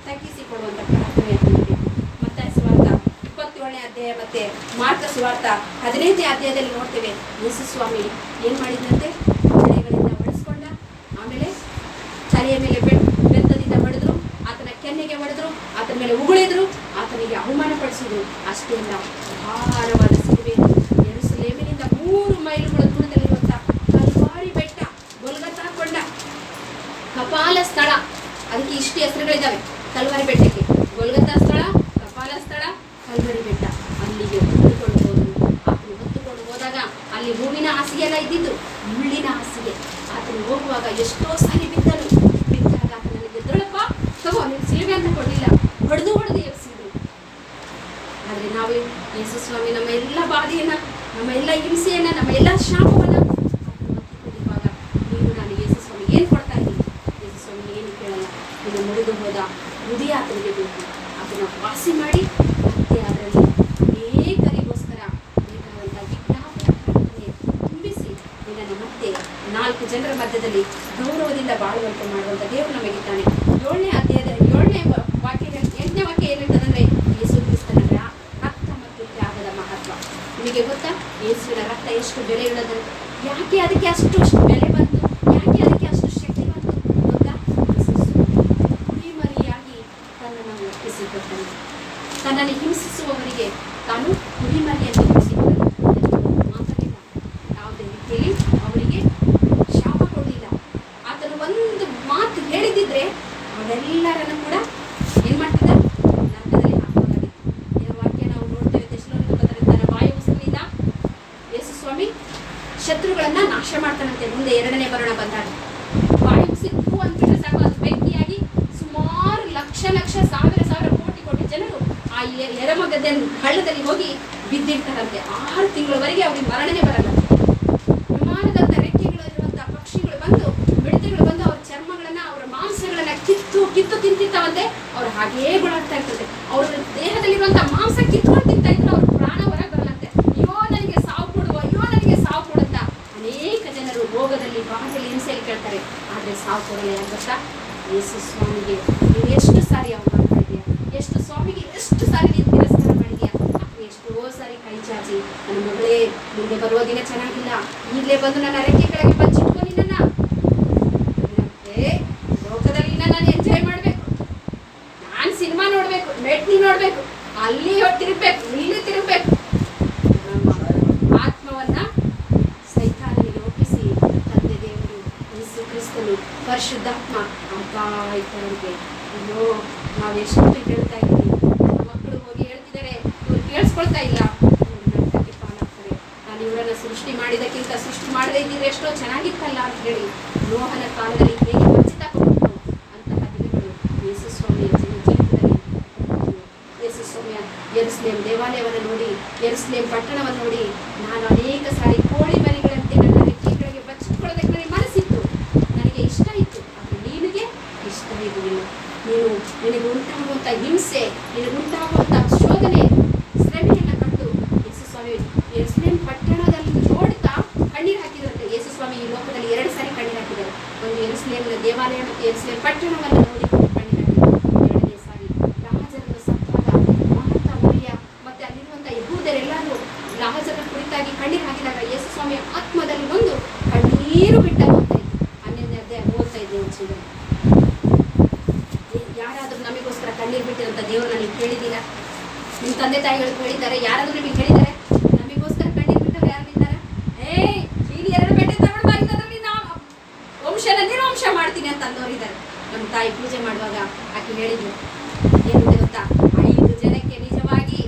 ತಗ್ಗಿಸಿಕೊಡುವಂಥ ಪ್ರಾರ್ಥನೆ ಆತನಿಗೆ ಬೇಕು. ಮತ್ತಾಯ ಸುವಾರ್ತ 27ನೇ ಅಧ್ಯಾಯ ಮತ್ತೆ ಮಾರ್ಕ ಸುವಾರ್ತ 15ನೇ ಅಧ್ಯಾಯದಲ್ಲಿ ನೋಡ್ತೇವೆ, ಯೇಸು ಸ್ವಾಮಿ ಏನು ಮಾಡಿದ್ರಂತೆ? ಬಳೆಗಳಿಂದ ಬಳಸ್ಕೊಂಡ, ಆಮೇಲೆ ತಲೆಯ ಮೇಲೆ ಬೆತ್ತದಿಂದ ಹೊಡೆದ್ರು, ಆತನ ಕೆನ್ನೆಗೆ ಹೊಡೆದ್ರು, ಆತನ ಮೇಲೆ ಉಗುಳಿದ್ರು, ಆತನಿಗೆ ಅವಮಾನ ಪಡಿಸಿದ್ರು. ಅಷ್ಟೇ ಅಲ್ಲ, ಭಾರವಾದ ಶಿಲುಬೆ, ಯೆರೂಸಲೇಮಿನಿಂದ 3 ಮೈಲುಗಳ ದೂರದಲ್ಲಿರುವಂಥ ಕಲ್ವಾರಿ ಬೆಟ್ಟ, ಗೊಲ್ಗೊಥಾ ಕೊಂಡ, ಕಪಾಲ ಸ್ಥಳ, ಅದಕ್ಕೆ ಇಷ್ಟು ಹೆಸರುಗಳಿದ್ದಾವೆ ಕಲ್ವಾರಿ ಬೆಟ್ಟಕ್ಕೆ. ಗೊಲ್ಗೊಥಾ ಸ್ಥಳ, ಕಪಾಲ ಸ್ಥಳ, ಕಲ್ವಾರಿ ಬೆಟ್ಟ. ಅಲ್ಲಿಗೆ ಹೊತ್ತುಕೊಂಡು ಹೋದನು. ಆತನು ಹೊತ್ತುಕೊಂಡು ಹೋದಾಗ ಅಲ್ಲಿ ಹೂವಿನ ಹಾಸಿಗೆ ಎಲ್ಲ ಇದ್ದಿದ್ದು, ಮುಳ್ಳಿನ ಹಾಸಿಗೆ. ಆತನು ಹೋಗುವಾಗ ಎಷ್ಟೋ ಸಾರಿ ಬಿದ್ದಾಗ ಆತ ನನಗೆ ಎದ್ರಳಪ್ಪ, ತಗೋ, ನಿನ್ನ ಶಿಲುಬೆ ಅಂತ ಕೊಡಲಿಲ್ಲ, ಹೊಡೆದು ಎಬ್ಸಿದ್ರು. ಆದರೆ ನಾವು ಯೇಸು ಸ್ವಾಮಿ ನಮ್ಮ ಎಲ್ಲ ಬಾಧೆಯನ್ನ, ನಮ್ಮ ಎಲ್ಲ ಹಿಂಸೆಯನ್ನ, ನಮ್ಮ ಎಲ್ಲ ಶಾಪವನ್ನ ಹೊತ್ತುಕೊಂಡಿರುವಾಗ ನೀನು ನಾನು ಯೇಸು ಸ್ವಾಮಿ ಏನು ಕೊಡ್ತಾ ಇದ್ದೀನಿ? ಯೇಸು ಸ್ವಾಮಿ ಏನು ಕೇಳಲ್ಲ. ನಿನ್ನ ಮುರಿದು ಹೋದ ಹೃದಯ ಆತನಿಗೆ ಬೇಕು. ಅದನ್ನ ವಾಸಿ ಮಾಡಿ ಮತ್ತೆ ಅದರಲ್ಲಿ ಅನೇಕರಿಗೋಸ್ಕರ ಬೇಕಾದಂಥ ವಿಜ್ಞಾಪನೆ ಪ್ರಾರ್ಥನೆ ತುಂಬಿಸಿ ನಿನ್ನನ್ನು ಮತ್ತೆ 4 ಜನರ ಮಧ್ಯದಲ್ಲಿ ಗೌರವದಿಂದ ಬಾಳುವಂತೆ ಮಾಡುವಂಥ ದೇವರು ನಮಗಿದ್ದಾನೆ. 7ನೇ ಅಧ್ಯಾಯದಲ್ಲಿ 7ನೇ ವಾಕ್ಯ 8ನೇ ವಾಕ್ಯ ಏನು ಹೇಳ್ತದಂದ್ರೆ, ಯೇಸು ಕ್ರಿಸ್ತನ ರಕ್ತ ಮತ್ತು ತ್ಯಾಗದ ಮಹತ್ವ. ನಿಮಗೆ ಗೊತ್ತಾ ಯೇಸುವಿನ ರಕ್ತ ಎಷ್ಟು ಬೆಲೆಯುಳ್ಳದಂತ? ಯಾಕೆ ಅದಕ್ಕೆ ಅಷ್ಟು ಬೆಲೆ ಬಂತು? ಯಾಕೆ ಅದಕ್ಕೆ ಅಷ್ಟು ಶಕ್ತಿ ಬಂತು ಗೊತ್ತಾ? ಕುರಿಮರಿಯಾಗಿ ತನ್ನನ್ನು ಒಪ್ಪಿಸಿಕೊಟ್ಟನು. ತನ್ನನ್ನು ಹಿಂಸಿಸುವವರಿಗೆ ತಾನು ಕುರಿಮರಿಯನ್ನು ಒಪ್ಪಿಸಿಕೊಟ್ಟನು. ಮಾತಲಿಲ್ಲ, ಯಾವುದೇ ರೀತಿಯಲ್ಲಿ ಅವರಿಗೆ ಶಾಪ ಕೊಡಲಿಲ್ಲ. ಆತನು ಒಂದು ಮಾತು ಹೇಳಿದ್ದಿದ್ರೆ ಅವರೆಲ್ಲರನ್ನು ಕೂಡ ಏನ್ ಮಾಡ್ತಿದ್ದ? ನರಕದಲ್ಲಿ ಹಾಕೋದಾಗಿತ್ತು. ಇದರ ವಾಕ್ಯ ನಾವು ನೋಡ್ತೇವೆ. ತೆಸಲೋನಿಕೇಯರಲ್ಲಿ ತನ್ನ ಬಾಯಿ ಉಸಿರಿನಿಂದ ಯೇಸು ಸ್ವಾಮಿ ಶತ್ರುಗಳನ್ನ ನಾಶ ಮಾಡ್ತಾನಂತೆ. ಮುಂದೆ 2ನೇ ಬರೋಣ ಬಂದಾಗ ಬಾಯಿ ಉಸಿರು ಅಂದ್ಬಿಟ್ರೆ ಸಾಕು, ಅದು ಬೆಂಕಿಯಾಗಿ ಸುಮಾರು ಲಕ್ಷ ಸಾವಿರ ಕೋಟಿ ಜನರು ಆ ಎರಮಗದ್ದೆ ಹಳ್ಳದಲ್ಲಿ ಹೋಗಿ ಬಿದ್ದಿರ್ತಾರಂತೆ. 6 ತಿಂಗಳವರೆಗೆ ಅವ್ರಿಗೆ ಮರಣನೇ ಬರಲ್ಲ. ವಿಮಾನದಂತ ರೆಕ್ಕೆಗಳು ಇರುವಂತಹ ಪಕ್ಷಿಗಳು ಬಂದು ಮಿಡತೆಗಳು ಬಂದು ಅವ್ರ ಚರ್ಮಗಳನ್ನ ಅವರ ಮಾಂಸಗಳನ್ನ ಕಿತ್ತು ತಿಂತಿರ್ತಾವಂತೆ. ಅವ್ರು ಹಾಗೇ ಗುಳಾಡ್ತಾ ಇರ್ತದೆ. ಅವ್ರ ದೇಹದಲ್ಲಿರುವಂತಹ ಮಾಂಸ ಕಿತ್ಕೊಂಡು ತಿಂತಾ ಇದ್ರು. ಅವ್ರ ಪ್ರಾಣ ಹೊರಗೆ ಬರಲ್ಲಂತೆ. ಅಯ್ಯೋ ನನಗೆ ಸಾವು ಕೊಡುತ್ತ ಅನೇಕ ಜನರು ರೋಗದಲ್ಲಿ ಬಾಧೆಯಲ್ಲಿ ಹಿಂಸೆಯಲ್ಲಿ ಕೇಳ್ತಾರೆ. ಆದ್ರೆ ಸಾವು ಕೊಡಲ್ಲ. ಯಾಕೆ ಗೊತ್ತಾ? ಯೇಸು ಸ್ವಾಮಿಗೆ ನೀವು ಎಷ್ಟು ಸಾರಿ ಅವಮಾನ ಮಾಡಿದ್ಯಾ, ಎಷ್ಟು ಸ್ವಾಮಿಗೆ ಎಷ್ಟು ಸಾರಿ ನೀವು ತಿರಸ್ಕಾರ ಮಾಡಿದ್ಯಾ, ಎಷ್ಟೋ ಸಾರಿ ಕೈ ಚಾಚಿ ನನ್ನ ಮಗಳೇ ಮುಂದೆ ಬರುವ ದಿನ ಚೆನ್ನಾಗಿಲ್ಲ, ಈಗಲೇ ಬಂದು ನನ್ನ ರೆಕ್ಕೆ ಕೆಳಗೆ ಬಚ್ಚಿಟ್ಕೊ ನಿನ್ನ ಲೋಕದಲ್ಲಿ ನಾನು ಎಂಜಾಯ್ ಮಾಡ್ಬೇಕು, ನಾನು ಸಿನಿಮಾ ನೋಡ್ಬೇಕು, ಮೆಟ್ನಿ ನೋಡ್ಬೇಕು, ಅಲ್ಲಿ ತಿರುಗ್ಬೇಕು, ಇಲ್ಲಿ ತಿರುಗ್ಬೇಕು. ಆತ್ಮವನ್ನ ಸೈತಾನನಿಗೆ ಒಪ್ಪಿಸಿ ತಂದೆ ದೇವರು ಯೇಸು ಕ್ರಿಸ್ತನು ಪರಿಶುದ್ಧಾತ್ಮ ಕಾಯ್ತಾರಂತೆ. ಅಯ್ಯೋ ನಾವೆಷ್ಟು ಹೇಳ್ತಾ ಇದ್ದೀವಿ, ನನ್ನ ಮಕ್ಕಳು ಹೋಗಿ ಹೇಳ್ತಿದ್ದಾರೆ, ಇವ್ರು ಕೇಳಿಸ್ಕೊಳ್ತಾ ಇಲ್ಲ, ನರಕಕ್ಕೆ ಪಾಲಾಗ್ತಾರೆ. ನಾನು ಇವರನ್ನ ಸೃಷ್ಟಿ ಮಾಡಿದಕ್ಕಿಂತ ಸೃಷ್ಟಿ ಮಾಡದೇ ಇದ್ದಿದ್ರೆ ಎಷ್ಟೋ ಚೆನ್ನಾಗಿತ್ತಲ್ಲ ಅಂತ ಹೇಳಿ ನೋಹನ ಕಾಲದಲ್ಲಿ ಹೇಗೆ ವಂಚಿತಗೊಂಡು ಅಂತಹ ದಿನಗಳು ಯೇಸು ಸ್ವಾಮಿಯ ಜೀವಿತದಲ್ಲಿ. ಯೇಸು ಸ್ವಾಮಿಯ ಯೆರೂಸಲೇಮ್ ದೇವಾಲಯವನ್ನು ನೋಡಿ, ಯೆರೂಸಲೇಮ್ ಪಟ್ಟಣವನ್ನು ನೋಡಿ ನಾನು ಅನೇಕ ಸಾರಿ ಕೋಳಿ ಮರಿಗಳಂತೆ ನನ್ನ ರೆಕ್ಕೆಗಳಿಗೆ ಬಚ್ಚಿಕೊಳ್ಳೋದಕ್ಕೆ ನನಗೆ ಮನಸ್ಸಿತ್ತು, ನನಗೆ ಇಷ್ಟ ಇತ್ತು. ಆದರೆ ನಿನಗೆ ಇಷ್ಟ ಇರಲಿಲ್ಲ. ನಿನಗೆ ಉಂಟಾಗುವಂಥ ಹಿಂಸೆ, ನಿನಗೆ ಉಂಟಾಗುವಂಥ ಶೋಧನೆ, ಶ್ರಮೆಯನ್ನು ಕಂಡು ಯೇಸು ಸ್ವಾಮಿ ಯೆರೂಸಲೇಮ್ ಪಟ್ಟಣದಲ್ಲಿ ನೋಡ್ತಾ ಕಣ್ಣೀರು ಹಾಕಿದ್ರಂತೆ. ಯೇಸು ಸ್ವಾಮಿ ಈ ಲೋಕದಲ್ಲಿ 2 ಸಾರಿ ಕಣ್ಣೀರು ಹಾಕಿದ್ದಾರೆ. ಒಂದು ಯೆರೂಸಲೇಮ್ನ ದೇವಾಲಯ ಮತ್ತು ಯೆರೂಸಲೇಮ್ ಪಟ್ಟಣವನ್ನು ನೋಡಿ ಕಣ್ಣೀರು ಹಾಕಿದ್ದಾರೆ. 2ನೇ ಸಾರಿ ಲಾಜರನ್ನು ಸತ್ತಾಗ ಮಾರ್ಥ, ಮರಿಯ ಮತ್ತೆ ಅಲ್ಲಿರುವಂಥ ಯೆಹೂದ್ಯರೆಲ್ಲರೂ ಲಾಜರನ ಕುರಿತಾಗಿ ಕಣ್ಣೀರು ಹಾಕಿದಾಗ ಯೇಸು ಸ್ವಾಮಿಯ ಆತ್ಮದಲ್ಲಿ ಒಂದು ಕಣ್ಣೀರು ಬಿಟ್ಟ ಹೋಗ್ತಾ ಇತ್ತು. 11ನೇ ಅಧ್ಯಾಯ 35ನೇ ವಚನ. ಯಾರಾದರೂ ನಮಗೋಸ್ಕರ ಕಣ್ಣೀರು ಬಿಟ್ಟಿರಂತ ದೇವರನ್ನ ನೀವು ಕೇಳಿದ್ದೀರಾ? ನಿಮ್ಮ ತಂದೆ ತಾಯಿಗಳು ಹೇಳಿದ್ದಾರೆ? ಯಾರಾದರೂ ನಿಮಗೆ ಹೇಳಿದ್ದಾರೆ ನಮಗೋಸ್ಕರ ಕಣ್ಣೀರು ಬಿಟ್ಟವ್ರು ಯಾರಿದ್ದಾರೆ? ನೀನು 2 ಬೆಟ್ಟೆ ತಗೊಂಡು ಬಾಯಿದ್ರಲ್ಲಿ ನಾವು ವಂಶನ ನಿರ್ವಂಶ ಮಾಡ್ತೀನಿ ಅಂತ ಅಂದವರಿದ್ದಾರೆ. ನಮ್ಮ ತಾಯಿ ಪೂಜೆ ಮಾಡುವಾಗ ಆಕೆ ಹೇಳಿದ್ರು ಏನು ಗೊತ್ತಾ? 5 ಜನಕ್ಕೆ ನಿಜವಾಗಿ,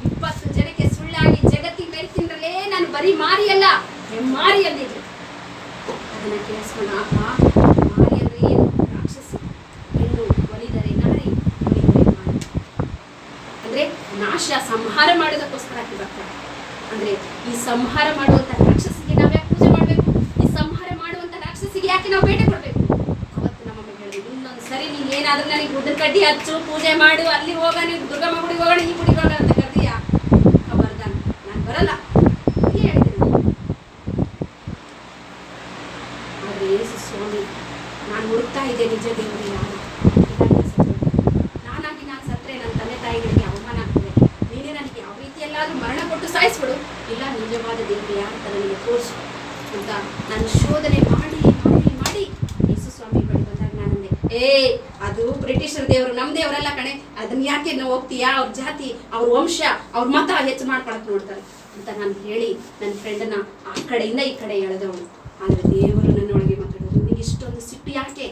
20 ಜನಕ್ಕೆ ಸುಳ್ಳಾಗಿ ಜಗತ್ತಿಗೆ ಮೆರೆತಿಂದ್ರಲ್ಲೇ ನಾನು ಬರೀ ಮಾರಿಯಲ್ಲ ಹೆಮ್ಮಾರಿ ಅಂದಿದ್ರು. ಅದನ್ನ ಕೇಳಿಸ್ಕೊಂಡು ಆಹಾ, ಮಾರಿ ಅಂದ್ರೆ ಏನು? ರಾಕ್ಷಸಿ. ಹೆಣ್ಣು ಒಲಿದರೆ ನಾರಿ, ಒಲಿದರೆ ಮಾರಿ. ಅಂದ್ರೆ ನಾಶ, ಸಂಹಾರ ಮಾಡೋದಕ್ಕೋಸ್ಕರ ಆಕೆ ಬರ್ತಾರೆ. ಅಂದ್ರೆ ಈ ಸಂಹಾರ ಮಾಡುವಂತ ರಾಕ್ಷಸಿಗೆ ನಾವು ಯಾಕೆ ಪೂಜೆ ಮಾಡ್ಬೇಕು? ಈ ಸಂಹಾರ ಮಾಡುವಂತ ರಾಕ್ಷಸಿಗೆ ಯಾಕೆ ನಾವು ಬೇಟೆ ಕೊಡ್ಬೇಕು? ಅವತ್ತು ನಮ್ಮ ಮಗ ಹೇಳಿದ್ರು, ಇನ್ನೊಂದು ಸರಿ ನೀನ್ ಏನಾದ್ರೂ ನನಗೆ ಉದ್ರ ಕಡ್ಡಿ ಹಚ್ಚು, ಪೂಜೆ ಮಾಡು, ಅಲ್ಲಿ ಹೋಗ, ನೀವು ದುರ್ಗಮ್ಮ ಗುಡಿಗೆ ಹೋಗೋಣ, ಈ ಗುಡಿಗೆ ಹೋಗೋಣ ಅಂತ ಕರ್ದೀಯಾ? ಖಬರ್ದಾನ್, ನಾನು ಬರಲ್ಲ ಹೇಳಿದ್ರು. ಆದ್ರೆ ಯೇಸು ಸ್ವಾಮಿ, ನಾನು ಹುಡುಕ್ತಾ ಇದ್ದೆ ನಿಜ ದೇವರು ಯಾರು, ನಾನಾಗಿ ನಾನು ಸತ್ರೆ ನನ್ನ ತಂದೆ ತಾಯಿಗಳಿಗೆ ಅವಮಾನ ಆಗ್ತದೆ, ನೀನೇ ನನಗೆ ಯಾವ ರೀತಿಯಲ್ಲಾದ್ರೂ ಮರಣ ಕೊಟ್ಟು ಸಾಯಿಸ್ಬಿಡು, ಇಲ್ಲ ನಿಜವಾದ ದೇವರು ಯಾರು ಅಂತ ನನಗೆ ತೋರಿಸು ಅಂತ ನಾನು ಶೋಧನೆ ಮಾಡಿ ಮಾಡಿ ಮಾಡಿ ಯೇಸು ಸ್ವಾಮಿ ಬಳಿ ಬಂದಾಗ ನಾನಂದೆ, ಅದು ಬ್ರಿಟಿಷರ್ ದೇವರು, ನಮ್ಮ ದೇವರೆಲ್ಲ ಕಣೆ, ಅದನ್ನ ಯಾಕೆ ನಾವು ಹೋಗ್ತೀಯಾ? ಅವ್ರ ಜಾತಿ, ಅವ್ರ ವಂಶ, ಅವ್ರ ಮತ ಹೆಚ್ಚು ಮಾಡ್ಕೊಳಕ್ ನೋಡ್ತಾರೆ ಅಂತ ನಾನು ಹೇಳಿ ನನ್ನ ಫ್ರೆಂಡನ್ನ ಆ ಕಡೆಯಿಂದ ಈ ಕಡೆ ಎಳೆದವಳು. ಆದ್ರೆ ದೇವರು ನನ್ನೊಳಗೆ ಮಾತಾಡೋದು, ನಿನಗೆ ಇಷ್ಟೊಂದು ಸಿಟ್ಟು ಯಾಕೆ?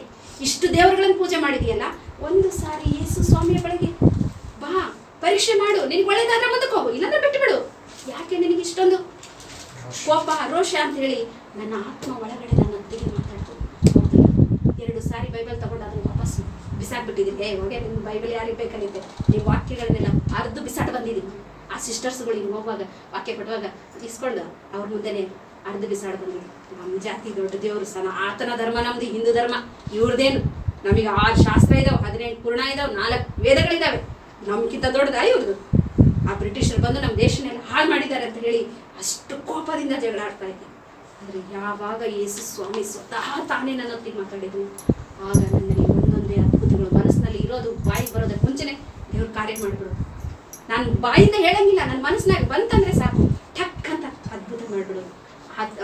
ಇಷ್ಟು ದೇವರುಗಳನ್ನು ಪೂಜೆ ಮಾಡಿದೆಯಲ್ಲ, ಒಂದು ಸಾರಿ ಯೇಸು ಸ್ವಾಮಿಯ ಬಳಿಗೆ ಬಾ, ಪರೀಕ್ಷೆ ಮಾಡು, ನಿನಗೆ ಒಳ್ಳೇದಾದ್ರೆ ಮುಂದಕ್ಕೆ ಹೋಗು, ಇಲ್ಲಾಂದ್ರೆ ಬಿಟ್ಟು ಬಿಡು. ಯಾಕೆ ನಿನಗೆ ಇಷ್ಟೊಂದು ಕೋಪ, ರೋಷ ಅಂತ ಹೇಳಿ ನನ್ನ ಆತ್ಮ ಒಳಗಡೆ ನನ್ನ ಅತ್ತಿಗೆ ಮಾತಾಡ್ತು. 2 ಸಾರಿ ಬೈಬಲ್ ತಗೊಂಡು ಅದನ್ನು ವಾಪಸ್ ಬಿಸಾಕ್ಬಿಟ್ಟಿದ್ದೀನಿ. ಹೋಗಿ ನಿಮ್ಮ ಬೈಬಲ್ ಯಾರಿಗೆ ಬೇಕಾಗಿದ್ದೆ, ನೀವು ವಾಕ್ಯಗಳನ್ನೆಲ್ಲ ಅರ್ದು ಬಿಸಾಡ್ ಬಂದಿದ್ದೀನಿ. ಆ ಸಿಸ್ಟರ್ಸ್ಗಳಿಗೆ ಹೋಗುವಾಗ ವಾಕ್ಯ ಕೊಡುವಾಗ ಇಸ್ಕೊಂಡು ಅವ್ರ ಮುಂದೆನೆ ಅರ್ಧ ಬಿಸಾಡ್ ಬಂದಿದ್ದೀನಿ. ನಮ್ಮ ಜಾತಿ ದೊಡ್ಡ ದೇವರು ಸನಾತನ ಧರ್ಮ, ನಮ್ದು ಹಿಂದೂ ಧರ್ಮ, ಇವ್ರದ್ದೇನು ನಮಗೆ 6 ಶಾಸ್ತ್ರ ಇದಾವೆ, 18 ಪುರಾಣ ಇದಾವೆ, 4 ವೇದಗಳಿದ್ದಾವೆ, ನಮ್ಗಿಂತ ದೊಡ್ಡದ ಇವ್ರದ್ದು. ಆ ಬ್ರಿಟಿಷರು ಬಂದು ನಮ್ಮ ದೇಶನೆಲ್ಲ ಹಾಳು ಮಾಡಿದ್ದಾರೆ ಅಂತ ಹೇಳಿ ಅಷ್ಟು ಕೋಪದಿಂದ ಜಗಳ ಆಡ್ತಾ ಇದ್ದೆ. ಆದರೆ ಯಾವಾಗ ಯೇಸು ಸ್ವಾಮಿ ಸ್ವತಃ ತಾನೇ ನನ್ನ ಹೊತ್ತಿಗೆ ಮಾತಾಡಿದ್ರು, ಆಗ ನನಗೆ ಒಂದೊಂದೇ ಅದ್ಭುತಗಳು ಮನಸ್ಸಿನಲ್ಲಿ ಇರೋದು, ಬಾಯಿಗೆ ಬರೋದಕ್ಕೆ ಮುಂಚೆನೆ ದೇವ್ರ ಕಾರ್ಯ ಮಾಡಿಬಿಡೋದು. ನಾನು ಬಾಯಿಂದ ಹೇಳಂಗಿಲ್ಲ, ನನ್ನ ಮನಸ್ಸಿನಾಗ ಬಂತಂದ್ರೆ ಸಾಕು, ಠಕ್ ಅಂತ ಅದ್ಭುತ ಮಾಡಿಬಿಡೋದು.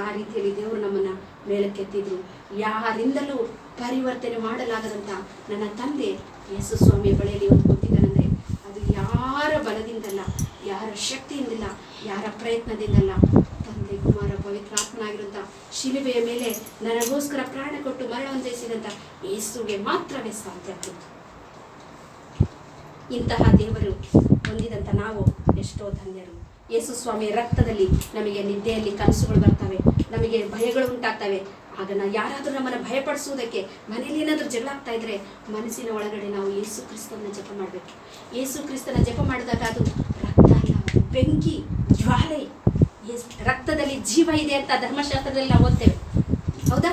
ಆ ರೀತಿಯಲ್ಲಿ ದೇವರು ನಮ್ಮನ್ನ ಮೇಲಕ್ಕೆತ್ತಿದ್ರು. ಯಾರಿಂದಲೂ ಪರಿವರ್ತನೆ ಮಾಡಲಾಗದಂತ ನನ್ನ ತಂದೆ ಯೇಸು ಸ್ವಾಮಿಯ ಬಳಿಯಲ್ಲಿ ಒಂದು ಕೂತಿದ್ದಾನಂದ್ರೆ ಅದು ಯಾರ ಬಲದಿಂದಲ್ಲ, ಯಾರ ಶಕ್ತಿಯಿಂದಿಲ್ಲ, ಯಾರ ಪ್ರಯತ್ನದಿಂದಲ್ಲ, ತಂದೆ ಕುಮಾರ ಪವಿತ್ರಾತ್ಮನಾಗಿರುವಂಥ ಶಿಲುಬೆಯ ಮೇಲೆ ನನಗೋಸ್ಕರ ಪ್ರಾಣ ಕೊಟ್ಟು ಮರಣವನ್ನು ಜಯಿಸಿದಂಥ ಯೇಸುಗೆ ಮಾತ್ರವೇ ಸಾಧ್ಯ ಆಗ್ತಿತ್ತು. ಇಂತಹ ದೇವರು ಹೊಂದಿದಂಥ ನಾವು ಎಷ್ಟೋ ಧನ್ಯರು. ಯೇಸು ಸ್ವಾಮಿಯ ರಕ್ತದಲ್ಲಿ ನಮಗೆ ನಿದ್ದೆಯಲ್ಲಿ ಕನಸುಗಳು ಬರ್ತವೆ, ನಮಗೆ ಭಯಗಳು ಉಂಟಾಗ್ತವೆ. ಆಗ ಯಾರಾದರೂ ನಮ್ಮನ್ನು ಭಯಪಡಿಸುವುದಕ್ಕೆ, ಮನೆಯಲ್ಲಿ ಏನಾದರೂ ಜಗಳ ಆಗ್ತಾ ಇದ್ರೆ ಮನಸ್ಸಿನ ಒಳಗಡೆ ನಾವು ಯೇಸು ಕ್ರಿಸ್ತನ ಜಪ ಮಾಡಬೇಕು. ಯೇಸು ಕ್ರಿಸ್ತನ ಜಪ ಮಾಡಿದಾಗ ಅದು ರಕ್ತ ಅಲ್ಲ, ಬೆಂಕಿ ಜ್ವಾಲೆ. ರಕ್ತದಲ್ಲಿ ಜೀವ ಇದೆ ಅಂತ ಧರ್ಮಶಾಸ್ತ್ರದಲ್ಲಿ ನಾವು ಓದ್ತೇವೆ, ಹೌದಾ?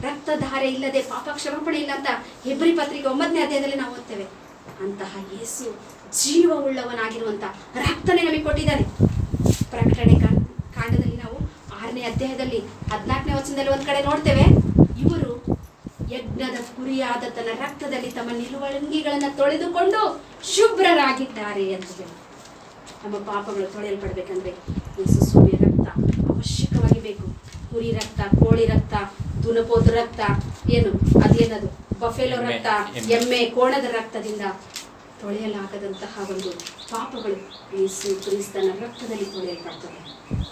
ರಕ್ತಧಾರೆ ಇಲ್ಲದೆ ಪಾಪ ಕ್ಷಮಾಪಣೆ ಇಲ್ಲ ಅಂತ ಹೆಬ್ರಿ ಪತ್ರಿಕೆ 9ನೇ ಅಧ್ಯಾಯದಲ್ಲಿ ನಾವು ಓದ್ತೇವೆ. ಅಂತಹ ಯೇಸು ಜೀವವುಳ್ಳವನಾಗಿರುವಂಥ ರಕ್ತನೇ ನಮಗೆ ಕೊಟ್ಟಿದ್ದಾನೆ. ಪ್ರಕಟಣೆ ಕಾಂಡದಲ್ಲಿ ನಾವು 6ನೇ ಅಧ್ಯಾಯದಲ್ಲಿ 14ನೇ ವಚನದಲ್ಲಿ ಒಂದು ಕಡೆ ನೋಡ್ತೇವೆ, ಇವರು ಯಜ್ಞದ ಕುರಿಯಾದ ತನ್ನ ರಕ್ತದಲ್ಲಿ ತಮ್ಮ ನಿಲುವಂಗಿಗಳನ್ನು ತೊಳೆದುಕೊಂಡು ಶುಭ್ರರಾಗಿದ್ದಾರೆ ಅಂತ ಹೇಳಿ. ನಮ್ಮ ಪಾಪಗಳು ತೊಳೆಯಲ್ಪಡಬೇಕಂದ್ರೆ ಯೇಸು ಸ್ವಾಮಿಯ ರಕ್ತ ಅವಶ್ಯಕವಾಗಿ ಬೇಕು. ಕುರಿ ರಕ್ತ, ಕೋಳಿ ರಕ್ತ, ದುನಪೋದ ರಕ್ತ, ಅದೇನದು ಬಫೆಲೋ ರಕ್ತ, ಎಮ್ಮೆ ಕೋಣದ ರಕ್ತದಿಂದ ತೊಳೆಯಲಾಗದಂತಹ ಒಂದು ಪಾಪಗಳು ಯೇಸು ಕ್ರಿಸ್ತನ ರಕ್ತದಲ್ಲಿ ತೊಳೆಯಲ್ಪಡ್ತವೆ.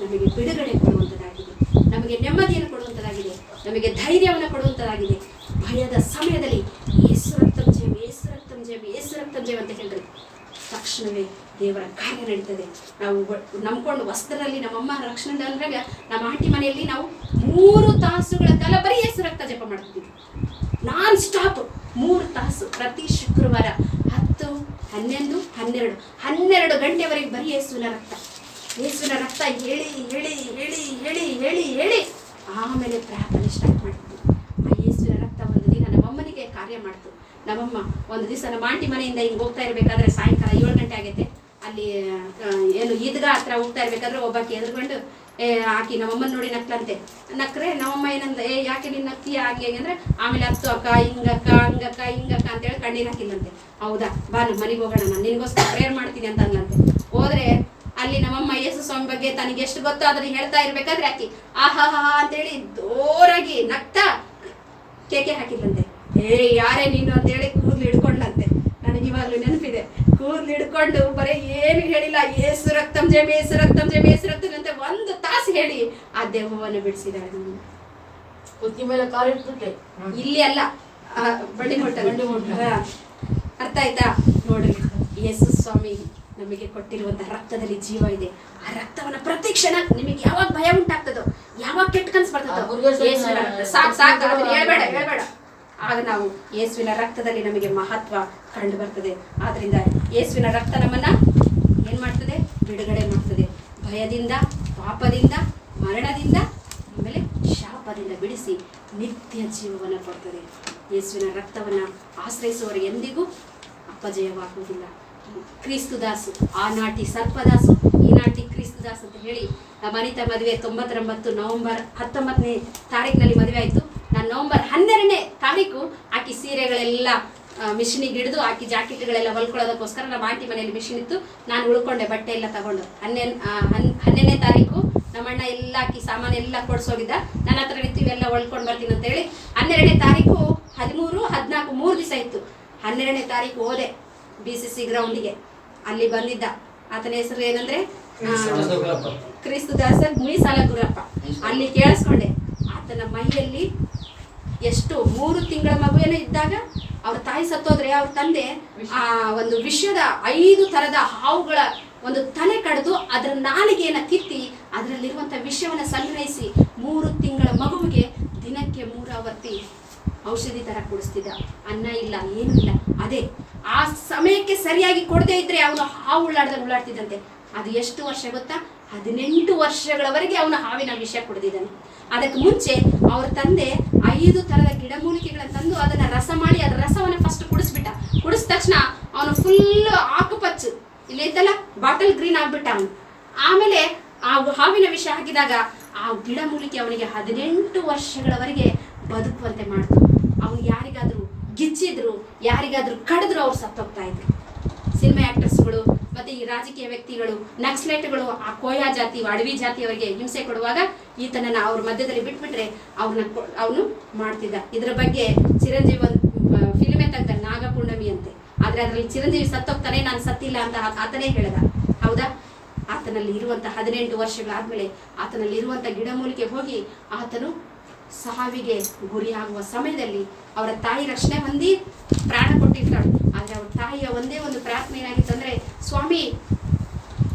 ನಮಗೆ ಬಿಡುಗಡೆ ಕೊಡುವಂಥದ್ದಾಗಿದೆ, ನಮಗೆ ನೆಮ್ಮದಿಯನ್ನು ಕೊಡುವಂಥದ್ದಾಗಿದೆ, ನಮಗೆ ಧೈರ್ಯವನ್ನು ಕೊಡುವಂಥದ್ದಾಗಿದೆ. ಭಯದ ಸಮಯದಲ್ಲಿ ಯೇಸು ರಕ್ತಂ ಜಯಂ, ಯೇಸು ರಕ್ತಂ ಜಯಂ, ಯೇಸು ರಕ್ತಂ ಜಯಂ ಅಂತ ಹೇಳಿದ್ರೆ ತಕ್ಷಣವೇ ದೇವರ ಕಾರ್ಯ ನಡೀತದೆ. ನಾವು ನಂಬ್ಕೊಂಡು ವಸ್ತ್ರದಲ್ಲಿ ನಮ್ಮಮ್ಮ ರಕ್ಷಣೆ ಅಂದಾಗ ನಮ್ಮ ಆಂಟಿ ಮನೆಯಲ್ಲಿ ನಾವು 3 ತಾಸುಗಳ ಕಾಲ ಬರೀ ಯೇಸು ರಕ್ತ ಜಪ ಮಾಡ್ತಿದ್ವಿ, ನಾನ್ ಸ್ಟಾಪ್ 3 ತಾಸು. ಪ್ರತಿ ಶುಕ್ರವಾರ 10, 11, 12 ಗಂಟೆವರೆಗೆ ಬರೀ ಯೇಸುವಿನ ರಕ್ತ ಹೇಳಿ ಹೇಳಿ ಹೇಳಿ ಹೇಳಿ ಹೇಳಿ ಹೇಳಿ ಆಮೇಲೆ ಪ್ರಾರ್ಥನೆ ಸ್ಟಾರ್ಟ್ ಮಾಡ್ತಿದ್ವಿ. ಆ ಯೇಸುವಿನ ರಕ್ತ ಒಂದು ದಿನ ನಮ್ಮಮ್ಮನಿಗೆ ಕಾರ್ಯ ಮಾಡ್ತು. ನಮ್ಮಮ್ಮ ಒಂದು ದಿವಸ ನಮ್ಮ ಆಂಟಿ ಮನೆಯಿಂದ ಹಿಂಗೆ ಹೋಗ್ತಾ ಇರಬೇಕಾದ್ರೆ ಸಾಯಂಕಾಲ 7 ಗಂಟೆ ಆಗೈತೆ, ಅಲ್ಲಿ ಈದ್ಗಾ ಹತ್ರ ಹೋಗ್ತಾ ಇರ್ಬೇಕಾದ್ರೆ ಒಬ್ಬಾಕಿ ಎದುರುಕೊಂಡು ಆಕಿ ನಮ್ಮಮ್ಮನ ನೋಡಿ ನಕ್ರೆ ನಮ್ಮಮ್ಮ ಏನಂದ, ಯಾಕೆ ನೀನು ನಕ್ತೀಯ ಹಾಗೆ ಅಂದ್ರೆ, ಆಮೇಲೆ ಹತ್ತು ಅಕ್ಕ ಹಿಂಗಕ್ಕ ಹಂಗಕ್ಕ ಹಿಂಗಕ್ಕ ಅಂತೇಳಿ ಕಣ್ಣೀರು ಹಾಕಿಲ್ಲಂತೆ. ಹೌದಾ, ಬಾ ನಮ್ಮ ಮನೆಗೆ ಹೋಗೋಣ, ನಾನು ನಿನಗೋಸ್ಕರ ಪ್ರೇಯರ್ ಮಾಡ್ತೀನಿ ಅಂತ ಅಂದ್ಲಂತೆ. ಹೋದ್ರೆ ಅಲ್ಲಿ ನಮ್ಮಮ್ಮ ಯೇಸು ಸ್ವಾಮಿ ಬಗ್ಗೆ ತನಗೆ ಎಷ್ಟು ಗೊತ್ತೋ ಅದನ್ನ ಹೇಳ್ತಾ ಇರ್ಬೇಕಾದ್ರೆ ಆಕಿ ಆಹಾ ಅಂತೇಳಿ ಜೋರಾಗಿ ನಗ್ತಾ ಕೇಕೆ ಹಾಕಿದ್ಲಂತೆ. ಯಾರೇ ನೀನು ಅಂತೇಳಿ ಕೂದಲು ಹಿಡ್ಕೊಂಡ್ಲಂತೆ. ನನಗೆ ಇವಾಗಲೂ ನೆನಪಿದೆ, ಕೂದಲು ಹಿಡ್ಕೊಂಡು ಬರೀ ಏನು ಹೇಳಿಲ್ಲ, ಯೇಸು ರಕ್ತಂ ಜಯಂ, ಯೇಸು ರಕ್ತಂ ಜಯಂ, ಯೇಸು ರಕ್ತಂ ಅಂತ 1 ತಾಸು ಹೇಳಿ ಆ ದೆವ್ವವನ್ನು ಬಿಡಿಸಿದಾಳೆ. ಮೇಲೆ ಕಾಲಿಡ್ತದೆ, ಇಲ್ಲಿ ಅಲ್ಲ, ಬಂಡಿ ಮೊಟ್ಟ ಅರ್ಥ ಆಯ್ತಾ? ನೋಡ್ರಿ, ಯೇಸು ಸ್ವಾಮಿ ನಮಗೆ ಕೊಟ್ಟಿರುವಂತಹ ರಕ್ತದಲ್ಲಿ ಜೀವ ಇದೆ. ಆ ರಕ್ತವನ್ನ ಪ್ರತಿ ಕ್ಷಣ ನಿಮಗೆ ಯಾವಾಗ ಭಯ ಉಂಟಾಗ್ತದೋ, ಯಾವಾಗ ಕೆಟ್ಟ ಕನ್ಸು ಬರ್ತದೋ, ಸಾಕು ಹೇಳ್ಬೇಡ, ಆಗ ನಾವು ಯೇಸುವಿನ ರಕ್ತದಲ್ಲಿ ನಮಗೆ ಮಹತ್ವ ಕಂಡು ಬರ್ತದೆ. ಆದ್ರಿಂದ ಯೇಸುವಿನ ರಕ್ತ ನಮ್ಮನ್ನ ಏನ್ ಮಾಡ್ತದೆ? ಬಿಡುಗಡೆ ಮಾಡ್ತದೆ. ಭಯದಿಂದ, ಪಾಪದಿಂದ, ಮರಣದಿಂದ, ಆಮೇಲೆ ಶಾಪದಿಂದ ಬಿಡಿಸಿ ನಿತ್ಯ ಜೀವವನ್ನು ಕೊಡ್ತದೆ. ಯೇಸುವಿನ ರಕ್ತವನ್ನ ಆಶ್ರಯಿಸುವವರು ಎಂದಿಗೂ ಅಪಜಯವಾಗುವುದಿಲ್ಲ. ಕ್ರಿಸ್ತುದಾಸು, ಆನಾಟಿ ಸರ್ಪದಾಸು, ಈನಾಟಿ ಕ್ರಿಸ್ತುದಾಸ್ ಅಂತ ಹೇಳಿ ನಮ್ಮ ಅನಿತಾ ಮದುವೆ 99 ನವೆಂಬರ್ 19ನೇ ತಾರೀಕಿನಲ್ಲಿ ಮದುವೆ ಆಯಿತು. ನಾನು ನವೆಂಬರ್ 12ನೇ ತಾರೀಕು ಆಕಿ ಸೀರೆಗಳೆಲ್ಲ ಮಿಷಿನಿಗೆ ಹಿಡಿದು ಆಕಿ ಜಾಕೆಟ್ಗಳೆಲ್ಲ ಹೊಲ್ಕೊಳ್ಳೋದಕ್ಕೋಸ್ಕರ ನಮ್ಮ ಆಂಟಿ ಮನೆಯಲ್ಲಿ ಮಿಷಿನ್ ಇತ್ತು, ನಾನು ಉಳ್ಕೊಂಡೆ ಬಟ್ಟೆ ಎಲ್ಲ ತಗೊಂಡು. 12ನೇ ತಾರೀಕು ನಮ್ಮಣ್ಣ ಎಲ್ಲ ಆಕಿ ಸಾಮಾನೆಲ್ಲ ಕೊಡ್ಸೋಗಿದ್ದ, ನನ್ನ ಹತ್ರ ನಿಂತು ಇವೆಲ್ಲ ಹೊಲ್ಕೊಂಡು ಬರ್ತೀನಿ ಅಂತ ಹೇಳಿ. 12ನೇ ತಾರೀಕು 13, 14 3 ದಿವಸ ಇತ್ತು. 12ನೇ ತಾರೀಕು ಹೋದೆ BCC ಗ್ರೌಂಡಿಗೆ. ಅಲ್ಲಿ ಬಂದಿದ್ದ ಆತನ ಹೆಸರು ಏನಂದ್ರೆ ಕ್ರಿಸ್ತುದಾಸ ಮೀಸಾಲ ಗುರಪ್ಪ. ಅಲ್ಲಿ ಕೇಳಿಸ್ಕೊಂಡೆ ಆತನ ಮೈಯಲ್ಲಿ ಎಷ್ಟು 3 ತಿಂಗಳ ಮಗುವೇನೋ ಇದ್ದಾಗ ಅವ್ರ ತಾಯಿ ಸತ್ತೋದ್ರೆ ಅವ್ರ ತಂದೆ ಆ ಒಂದು ವಿಷದ 5 ಥರದ ಹಾವುಗಳ ಒಂದು ತಲೆ ಕಡಿದು ಅದರ ನಾಲಿಗೆಯನ್ನು ಕಿತ್ತಿ ಅದರಲ್ಲಿರುವಂಥ ವಿಷವನ್ನು ಸಂಗ್ರಹಿಸಿ 3 ತಿಂಗಳ ಮಗುವಿಗೆ ದಿನಕ್ಕೆ 3 ಆವರ್ತಿ ಔಷಧಿ ತರ ಕುಡಿಸ್ತಿದ್ದ. ಅನ್ನ ಇಲ್ಲ, ಏನೂ ಇಲ್ಲ. ಅದೇ ಆ ಸಮಯಕ್ಕೆ ಸರಿಯಾಗಿ ಕೊಡದೇ ಇದ್ರೆ ಅವನು ಹಾವು ಉಳ್ಳಾಡ್ತಿದ್ದಂತೆ. ಅದು ಎಷ್ಟು ವರ್ಷ ಗೊತ್ತಾ? 18 ವರ್ಷಗಳವರೆಗೆ ಅವನು ಹಾವಿನ ವಿಷ ಕುಡಿದಿದ್ದಾನೆ. ಅದಕ್ಕೆ ಮುಂಚೆ ಅವ್ರ ತಂದೆ 5 ಥರದ ಗಿಡಮೂಲಿಕೆಗಳನ್ನು ತಂದು ಅದನ್ನ ರಸ ಮಾಡಿ ಅದರ ರಸವನ್ನ ಫಸ್ಟ್ ಕುಡಿಸ್ಬಿಟ್ಟ. ಕುಡಿಸಿದ ತಕ್ಷಣ ಅವನು ಫುಲ್ ಆಕುಪಚ್ಚು ಇಲ್ಲಿ ಐತಲ್ಲ ಬಾಟಲ್ ಗ್ರೀನ್ ಆಗ್ಬಿಟ್ಟ ಅವನು. ಆಮೇಲೆ ಆ ಹಾವಿನ ವಿಷ ಹಾಕಿದಾಗ ಆ ಗಿಡಮೂಲಿಕೆ ಅವನಿಗೆ 18 ವರ್ಷಗಳವರೆಗೆ ಬದುಕುವಂತೆ ಮಾಡ್ತು. ಅವನು ಯಾರಿಗಾದ್ರೂ ಗಿಚ್ಚಿದ್ರು, ಯಾರಿಗಾದ್ರೂ ಕಡಿದ್ರು ಅವ್ರು ಸತ್ತೋಗ್ತಾ ಇದ್ರು. ಸಿನಿಮಾ ಆಕ್ಟರ್ಸ್ಗಳು ಮತ್ತೆ ಈ ರಾಜಕೀಯ ವ್ಯಕ್ತಿಗಳು, ನಕ್ಸಲೈಟ್ಗಳು ಆ ಕೋಯಾ ಜಾತಿ ಅಡವಿ ಜಾತಿಯವರಿಗೆ ಹಿಂಸೆ ಕೊಡುವಾಗ ಈತನನ್ನ ಅವ್ರ ಮಧ್ಯದಲ್ಲಿ ಬಿಟ್ಬಿಟ್ರೆ ಅವನು ಮಾಡ್ತಿದ್ದ. ಇದರ ಬಗ್ಗೆ ಚಿರಂಜೀವಿ ಒಂದು ಫಿಲ್ಮೇ ತೆಗ್ದ, ನಾಗಪೂರ್ಣಮಿ ಅಂತೆ. ಆದ್ರೆ ಅದರಲ್ಲಿ ಚಿರಂಜೀವಿ ಸತ್ತೋಗ್ತಾನೆ, ನಾನು ಸತ್ತಿಲ್ಲ ಅಂತ ಆತನೇ ಹೇಳ್ದ. ಹೌದಾ? ಆತನಲ್ಲಿ ಇರುವಂತ 18 ವರ್ಷಗಳಾದ್ಮೇಲೆ ಆತನಲ್ಲಿ ಇರುವಂತ ಗಿಡಮೂಲಿಕೆ ಹೋಗಿ ಆತನು ಸಾವಿಗೆ ಗುರಿಯಾಗುವ ಸಮಯದಲ್ಲಿ ಅವರ ತಾಯಿ ರಕ್ಷಣೆ ಹೊಂದಿ ಪ್ರಾಣ ಕೊಟ್ಟಿರ್ತಾಳೆ. ಆದರೆ ಅವ್ರ ತಾಯಿಯ ಒಂದೇ ಒಂದು ಪ್ರಾರ್ಥನೆ ಏನಾಗಿತ್ತು ಅಂದ್ರೆ, ಸ್ವಾಮಿ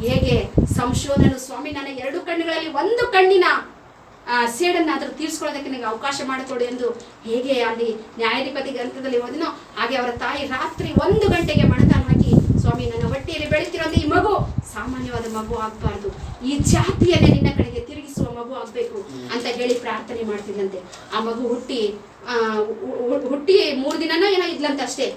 ಹೇಗೆ ಸಂಶೋಧನು, ಸ್ವಾಮಿ ನನ್ನ 2 ಕಣ್ಣುಗಳಲ್ಲಿ 1 ಕಣ್ಣಿನ ಸೇಡನ್ನಾದರೂ ತೀರಿಸ್ಕೊಳ್ಳೋದಕ್ಕೆ ನನಗೆ ಅವಕಾಶ ಮಾಡಿಕೊಡು ಎಂದು ಹೇಗೆ ಅಲ್ಲಿ ನ್ಯಾಯಾಧಿಪತಿ ಗ್ರಂಥದಲ್ಲಿ ಓದಿನೋ ಹಾಗೆ ಅವರ ತಾಯಿ ರಾತ್ರಿ 1 ಗಂಟೆಗೆ ಮಣಕಾಲು ಹಾಕಿ, ಸ್ವಾಮಿ ನನ್ನ ಹೊಟ್ಟೆಯಲ್ಲಿ ಬೆಳೀತಿರೋದು ಈ ಮಗು ಸಾಮಾನ್ಯವಾದ ಮಗು ಆಗ್ಬಾರ್ದು, ಈ ಜಾತಿಯನ್ನೇ ನಿನ್ನ ಕಡೆಗೆ ತಿರುಗಿಸುವ ಮಗು ಆಗ್ಬೇಕು ಅಂತ ಹೇಳಿ ಪ್ರಾರ್ಥನೆ ಮಾಡ್ತಿದ್ದಂತೆ. ಆ ಮಗು ಹುಟ್ಟಿ 3 ದಿನನೋ ಏನೋ ಇದ್ಲಂತ ಅಷ್ಟೇ.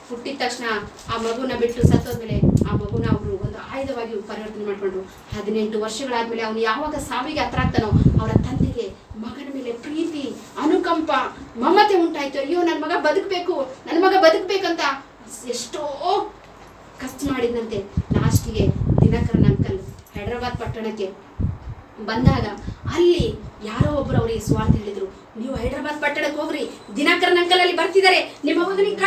ಹುಟ್ಟಿದ ತಕ್ಷಣ ಆ ಮಗುನ ಬಿಟ್ಟು ಸತ್ತೋದ್ಮೇಲೆ ಆ ಮಗುನ ಅವರು ಒಂದು ಆಯುಧವಾಗಿ ಪರಿವರ್ತನೆ ಮಾಡಿಕೊಂಡ್ರು. 18 ವರ್ಷಗಳಾದ್ಮೇಲೆ ಅವನು ಯಾವಾಗ ಸಾವಿಗೆ ಹತ್ರ ಆಗ್ತಾನೋ ಅವರ ತಂದೆಗೆ ಮಗನ ಮೇಲೆ ಪ್ರೀತಿ, ಅನುಕಂಪ, ಮಮತೆ ಉಂಟಾಯ್ತು. ಅಯ್ಯೋ ನನ್ನ ಮಗ ಬದುಕಬೇಕಂತ ಎಷ್ಟೋ ಖರ್ಚು ಮಾಡಿದಂತೆ. ಲಾಸ್ಟಿಗೆ ದಿನಕರನ್ ಅಂಕಲ್ ಹೈದರಾಬಾದ್ ಪಟ್ಟಣಕ್ಕೆ ಬಂದಾಗ ಅಲ್ಲಿ ಯಾರೋ ಒಬ್ರು ಅವರಿಗೆ ಸ್ವಾರ್ಥ ಹೇಳಿದ್ರು, ನೀವು ಹೈದರಾಬಾದ್ ಪಟ್ಟಣಕ್ಕೆ ಹೋಗ್ರಿ, ದಿನಕರನ್ ಅಂಕಲ್ ಅಲ್ಲಿ ಬರ್ತಿದ್ದಾರೆ, ನಿಮ್ಮ ಮಗನಿಗೆ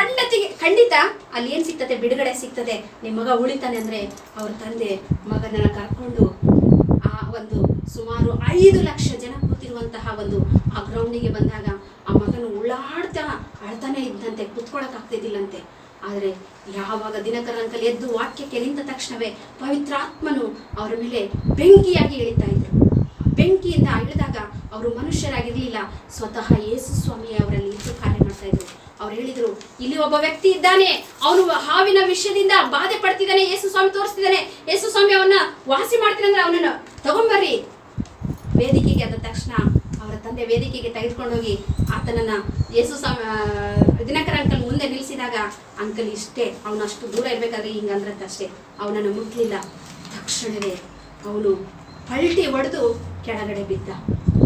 ಖಂಡಿತ ಅಲ್ಲಿ ಏನ್ ಸಿಗ್ತದೆ, ಬಿಡುಗಡೆ ಸಿಗ್ತದೆ, ನಿಮ್ಮ ಮಗ ಉಳಿತಾನೆ ಅಂದ್ರೆ ಅವ್ರ ತಂದೆ ಮಗನನ್ನ ಕರ್ಕೊಂಡು ಆ ಒಂದು ಸುಮಾರು 5 ಲಕ್ಷ ಜನ ಕೂತಿರುವಂತಹ ಆ ಗ್ರೌಂಡಿಗೆ ಬಂದಾಗ ಆ ಮಗನು ಅಳ್ತಾನೆ ಇದ್ದಂತೆ, ಕುತ್ಕೊಳಕ್ ಆಗ್ತಿದ್ದಿಲ್ಲಂತೆ. ಆದರೆ ಯಾವಾಗ ದಿನಕರನ್ ಅಂಕಲ್ ಎದ್ದು ವಾಕ್ಯಕ್ಕೆ ನಿಂತ ತಕ್ಷಣವೇ ಪವಿತ್ರಾತ್ಮನು ಅವರ ಮೇಲೆ ಬೆಂಕಿಯಾಗಿ ಇಳಿತಾ ಇದ್ರು. ಬೆಂಕಿಯಿಂದ ಇಳಿದಾಗ ಅವರು ಮನುಷ್ಯರಾಗಿರ್ಲಿಲ್ಲ, ಸ್ವತಃ ಯೇಸು ಸ್ವಾಮಿ ಅವರಲ್ಲಿ ಇದ್ದು ಕಾರ್ಯ ಮಾಡ್ತಾ ಇದ್ರು. ಅವ್ರು ಹೇಳಿದ್ರು, ಇಲ್ಲಿ ಒಬ್ಬ ವ್ಯಕ್ತಿ ಇದ್ದಾನೆ, ಅವನು ಹಾವಿನ ವಿಷಯದಿಂದ ಬಾಧೆ ಪಡ್ತಿದ್ದಾನೆ, ಯೇಸು ಸ್ವಾಮಿ ತೋರಿಸ್ತಿದ್ದಾನೆ, ಯೇಸು ಸ್ವಾಮಿ ಅವನ್ನ ವಾಸಿ ಮಾಡ್ತಿದ್ದಾನೆ ಅಂದ್ರೆ ಅವನನ್ನು ತಗೊಂಡ್ಬರ್ರಿ ವೇದಿಕೆಗೆ. ಆದ ತಕ್ಷಣ ಅವರ ತಂದೆ ವೇದಿಕೆಗೆ ತೆಗೆದುಕೊಂಡೋಗಿ ಆತನನ್ನ ದಿನಕರನ್ ಅಂಕಲ್ ಮುಂದೆ ನಿಲ್ಲಿಸಿದಾಗ ಅಂಕಲ್ ಇಷ್ಟೇ, ಅವನು ಅಷ್ಟು ದೂರ ಇರ್ಬೇಕಾದ್ರೆ ಹಿಂಗಂದ್ರತ್ತಷ್ಟೇ, ಅವನನ್ನು ಮುಟ್ಲಿಲ್ಲ. ತಕ್ಷಣವೇ ಅವನು ಪಲ್ಟಿ ಹೊಡೆದು ಕೆಳಗಡೆ ಬಿದ್ದ.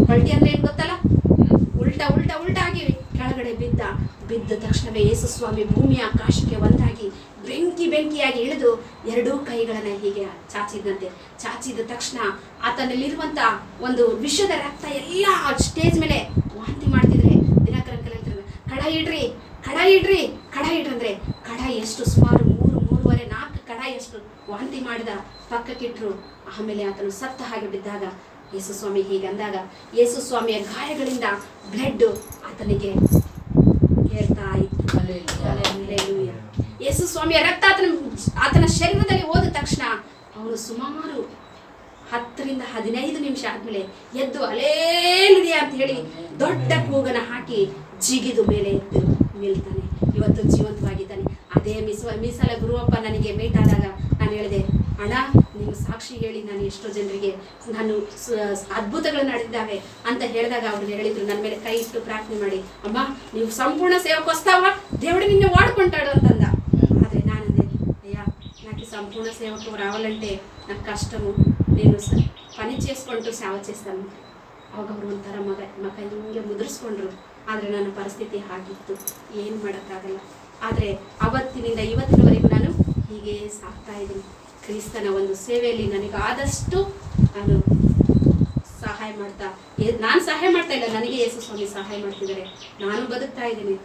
ಪಲ್ಟಿ ಅಂದ್ರೆ ಏನ್ ಗೊತ್ತಲ್ಲ, ಉಲ್ಟಾ ಆಗಿ ಕೆಳಗಡೆ ಬಿದ್ದ ತಕ್ಷಣವೇ ಯೇಸು ಸ್ವಾಮಿ ಭೂಮಿ ಆಕಾಶಕ್ಕೆ ಒಂದಾಗಿ ಬೆಂಕಿಯಾಗಿ ಇಳಿದು 2 ಕೈಗಳನ್ನ ಹೀಗೆ ಚಾಚಿದ ತಕ್ಷಣ ಆತನಲ್ಲಿರುವಂತ ಒಂದು ವಿಷದ ರಕ್ತ ಎಲ್ಲ ಸ್ಟೇಜ್ ಮೇಲೆ ವಾಂತಿ ಮಾಡ್ತಿದ್ರೆ ದಿನಕರನ್ ಅಂಕಲ್ ಕಡ ಇಡ್ರಿ ಅಂದ್ರೆ ಕಡ ಎಷ್ಟು ಸುಮಾರು 3-3.5-4 ಕಡ ಎಷ್ಟು ವಾಂತಿ ಮಾಡಿದ, ಪಕ್ಕಕ್ಕಿಟ್ರು. ಆಮೇಲೆ ಆತನು ಸತ್ತ ಹಾಗೆ ಬಿದ್ದಾಗ ಯೇಸು ಸ್ವಾಮಿ ಹೀಗೆ ಅಂದಾಗ ಯೇಸು ಸ್ವಾಮಿಯ ಗಾಯಗಳಿಂದ ಬ್ಲಡ್ ಆತನಿಗೆ ಏರ್ತಾ ಇತ್ತು. ಯೇಸು ಸ್ವಾಮಿಯ ರಕ್ತ ಆತನ ಶರೀರದಲ್ಲಿ ಹೋದ ತಕ್ಷಣ ಅವನು ಸುಮಾರು 10-15 ನಿಮಿಷ ಆದ್ಮೇಲೆ ಎದ್ದು ಅಲೇಲುಯಾ ಅಂತ ಹೇಳಿ ದೊಡ್ಡ ಕೂಗನ ಹಾಕಿ ಜಿಗಿದು ಮೇಲೆ ಎದ್ದು ನಿಲ್ತಾನೆ. ಇವತ್ತು ಜೀವಂತವಾಗಿದ್ದಾನೆ. ಅದೇ ಮೀಸಲ ಗುರುವಪ್ಪ ನನಗೆ ಮೀಟ್ ಆದಾಗ ನಾನು ಹೇಳಿದೆ, ಅಣ್ಣ ನಿಮ್ಮ ಸಾಕ್ಷಿ ಹೇಳಿ ನಾನು ಎಷ್ಟೋ ಜನರಿಗೆ ನಾನು ಅದ್ಭುತಗಳು ನಡೆದಿದ್ದಾವೆ ಅಂತ ಹೇಳಿದಾಗ ಅವ್ರು ಹೇಳಿದ್ರು, ನನ್ನ ಮೇಲೆ ಕೈ ಇಟ್ಟು ಪ್ರಾರ್ಥನೆ ಮಾಡಿ, ಅಮ್ಮ ನೀವು ಸಂಪೂರ್ಣ సేవకొస్తావా, దేవుడు నిన్ను వాడుకుంటాడు ಅಂತಂದ. ಆದರೆ ನಾನಂದೆ, అయ్యా నాకు సంపూర్ణ సేవకు రావాలంటే నాకు కష్టము, నేను పని చేసుకుంటూ సేవ చేస్తాను. ಅವಾಗ ಅವರು ಒಂಥರ ಮಗ ಹಿಂಗೆ ಮುದ್ರಿಸ್ಕೊಂಡ್ರು. ಆದರೆ ನನ್ನ ಪರಿಸ್ಥಿತಿ ಹಾಗಿತ್ತು, ಏನು ಮಾಡೋಕ್ಕಾಗಲ್ಲ. ಆದರೆ ಅವತ್ತಿನಿಂದ ಇವತ್ತಿನವರೆಗೂ ನಾನು ಹೀಗೆ ಸಾಕ್ತಾ ಇದ್ದೀನಿ. ಕ್ರಿಸ್ತನ ಒಂದು ಸೇವೆಯಲ್ಲಿ ನನಗಾದಷ್ಟು ನಾನು ಸಹಾಯ ಮಾಡ್ತಾ ಇಲ್ಲ, ನನಗೆ ಯೇಸು ಸ್ವಾಮಿ ಸಹಾಯ ಮಾಡ್ತಿದ್ದಾರೆ. ನಾನು ಬದುಕ್ತಾ ಇದ್ದೀನಿ.